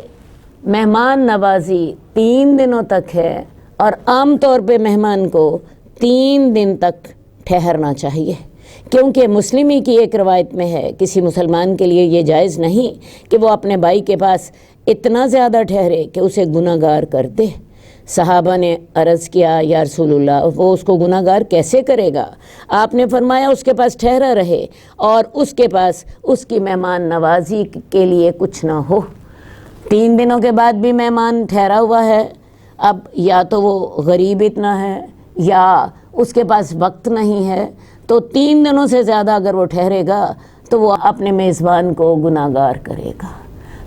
Speaker 2: مہمان نوازی 3 دنوں تک ہے، اور عام طور پہ مہمان کو 3 دن تک ٹھہرنا چاہیے، کیونکہ مسلم ہی کی ایک روایت میں ہے کسی مسلمان کے لیے یہ جائز نہیں کہ وہ اپنے بھائی کے پاس اتنا زیادہ ٹھہرے کہ اسے گناہ گار کر دے۔ صحابہ نے عرض کیا، یا رسول اللہ وہ اس کو گناہ گار کیسے کرے گا؟ آپ نے فرمایا، اس کے پاس ٹھہرا رہے اور اس کے پاس اس کی مہمان نوازی کے لیے کچھ نہ ہو۔ 3 دنوں کے بعد بھی مہمان ٹھہرا ہوا ہے، اب یا تو وہ غریب اتنا ہے یا اس کے پاس وقت نہیں ہے، تو 3 دنوں سے زیادہ اگر وہ ٹھہرے گا تو وہ اپنے میزبان کو گناہ گار کرے گا۔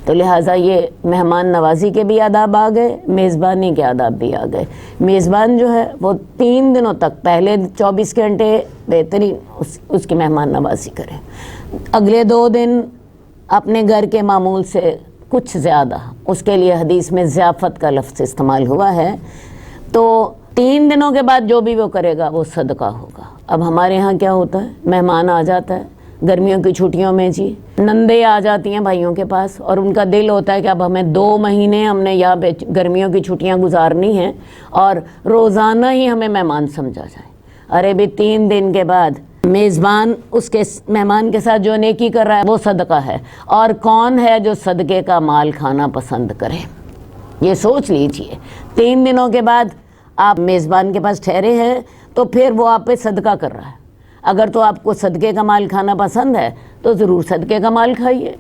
Speaker 2: تو لہٰذا یہ مہمان نوازی کے بھی آداب آ گئے، میزبانی کے آداب بھی آ گئے۔ میزبان جو ہے وہ 3 دنوں تک پہلے 24 گھنٹے بہترین اس کی مہمان نوازی کرے، اگلے 2 دن اپنے گھر کے معمول سے کچھ زیادہ، اس کے لیے حدیث میں ضیافت کا لفظ استعمال ہوا ہے۔ تو 3 دنوں کے بعد جو بھی وہ کرے گا وہ صدقہ ہوگا۔ اب ہمارے ہاں کیا ہوتا ہے، مہمان آ جاتا ہے گرمیوں کی چھٹیوں میں، جی نندے آ جاتی ہیں بھائیوں کے پاس، اور ان کا دل ہوتا ہے کہ اب ہمیں 2 مہینے ہم نے یہاں پہ گرمیوں کی چھٹیاں گزارنی ہیں اور روزانہ ہی ہمیں مہمان سمجھا جائے۔ ارے بھی 3 دن کے بعد میزبان اس کے مہمان کے ساتھ جو نیکی کر رہا ہے وہ صدقہ ہے، اور کون ہے جو صدقے کا مال کھانا پسند کرے؟ یہ سوچ لیجئے۔ 3 دنوں کے بعد آپ میزبان کے پاس ٹھہرے ہیں تو پھر وہ آپ پہ صدقہ کر رہا ہے۔ اگر تو آپ کو صدقے کا مال کھانا پسند ہے تو ضرور صدقے کا مال کھائیے،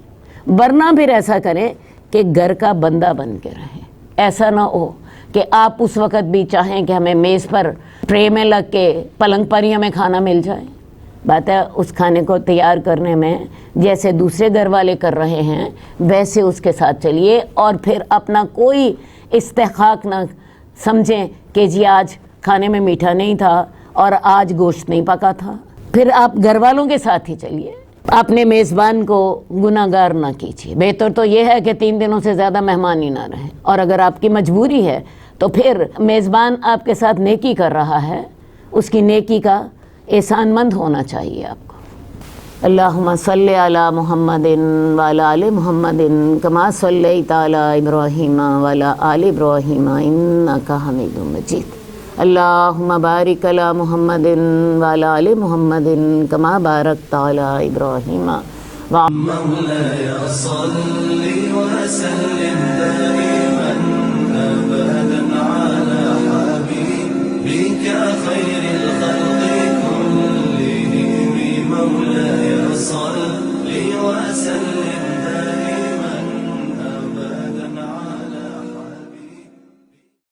Speaker 2: ورنہ پھر ایسا کریں کہ گھر کا بندہ بن کے رہیں۔ ایسا نہ ہو کہ آپ اس وقت بھی چاہیں کہ ہمیں میز پر ٹرے میں لگ کے پلنگ پر ہی ہمیں کھانا مل جائے. بات ہے اس کھانے کو تیار کرنے میں جیسے دوسرے گھر والے کر رہے ہیں ویسے اس کے ساتھ چلیے، اور پھر اپنا کوئی استحقاق نہ سمجھیں کہ جی آج کھانے میں میٹھا نہیں تھا اور آج گوشت نہیں پکا تھا. پھر آپ گھر والوں کے ساتھ ہی چلیے، اپنے میزبان کو گناہ گار نہ کیجیے. بہتر تو یہ ہے کہ 3 دنوں سے زیادہ مہمان ہی نہ رہیں، اور اگر آپ کی مجبوری ہے تو پھر میزبان آپ کے ساتھ نیکی کر رہا ہے، اس کی نیکی کا احسان مند ہونا چاہیے آپ کو. اللہم صلی علی محمد وعلی آل محمد کما صلیت علی ابراہیم وعلی آل ابراہیم انک حمید مجید. اللہم بارک علی محمد وعلی آل محمد کما بارکت علی ابراہیم
Speaker 3: مولاي صل وسلم دائما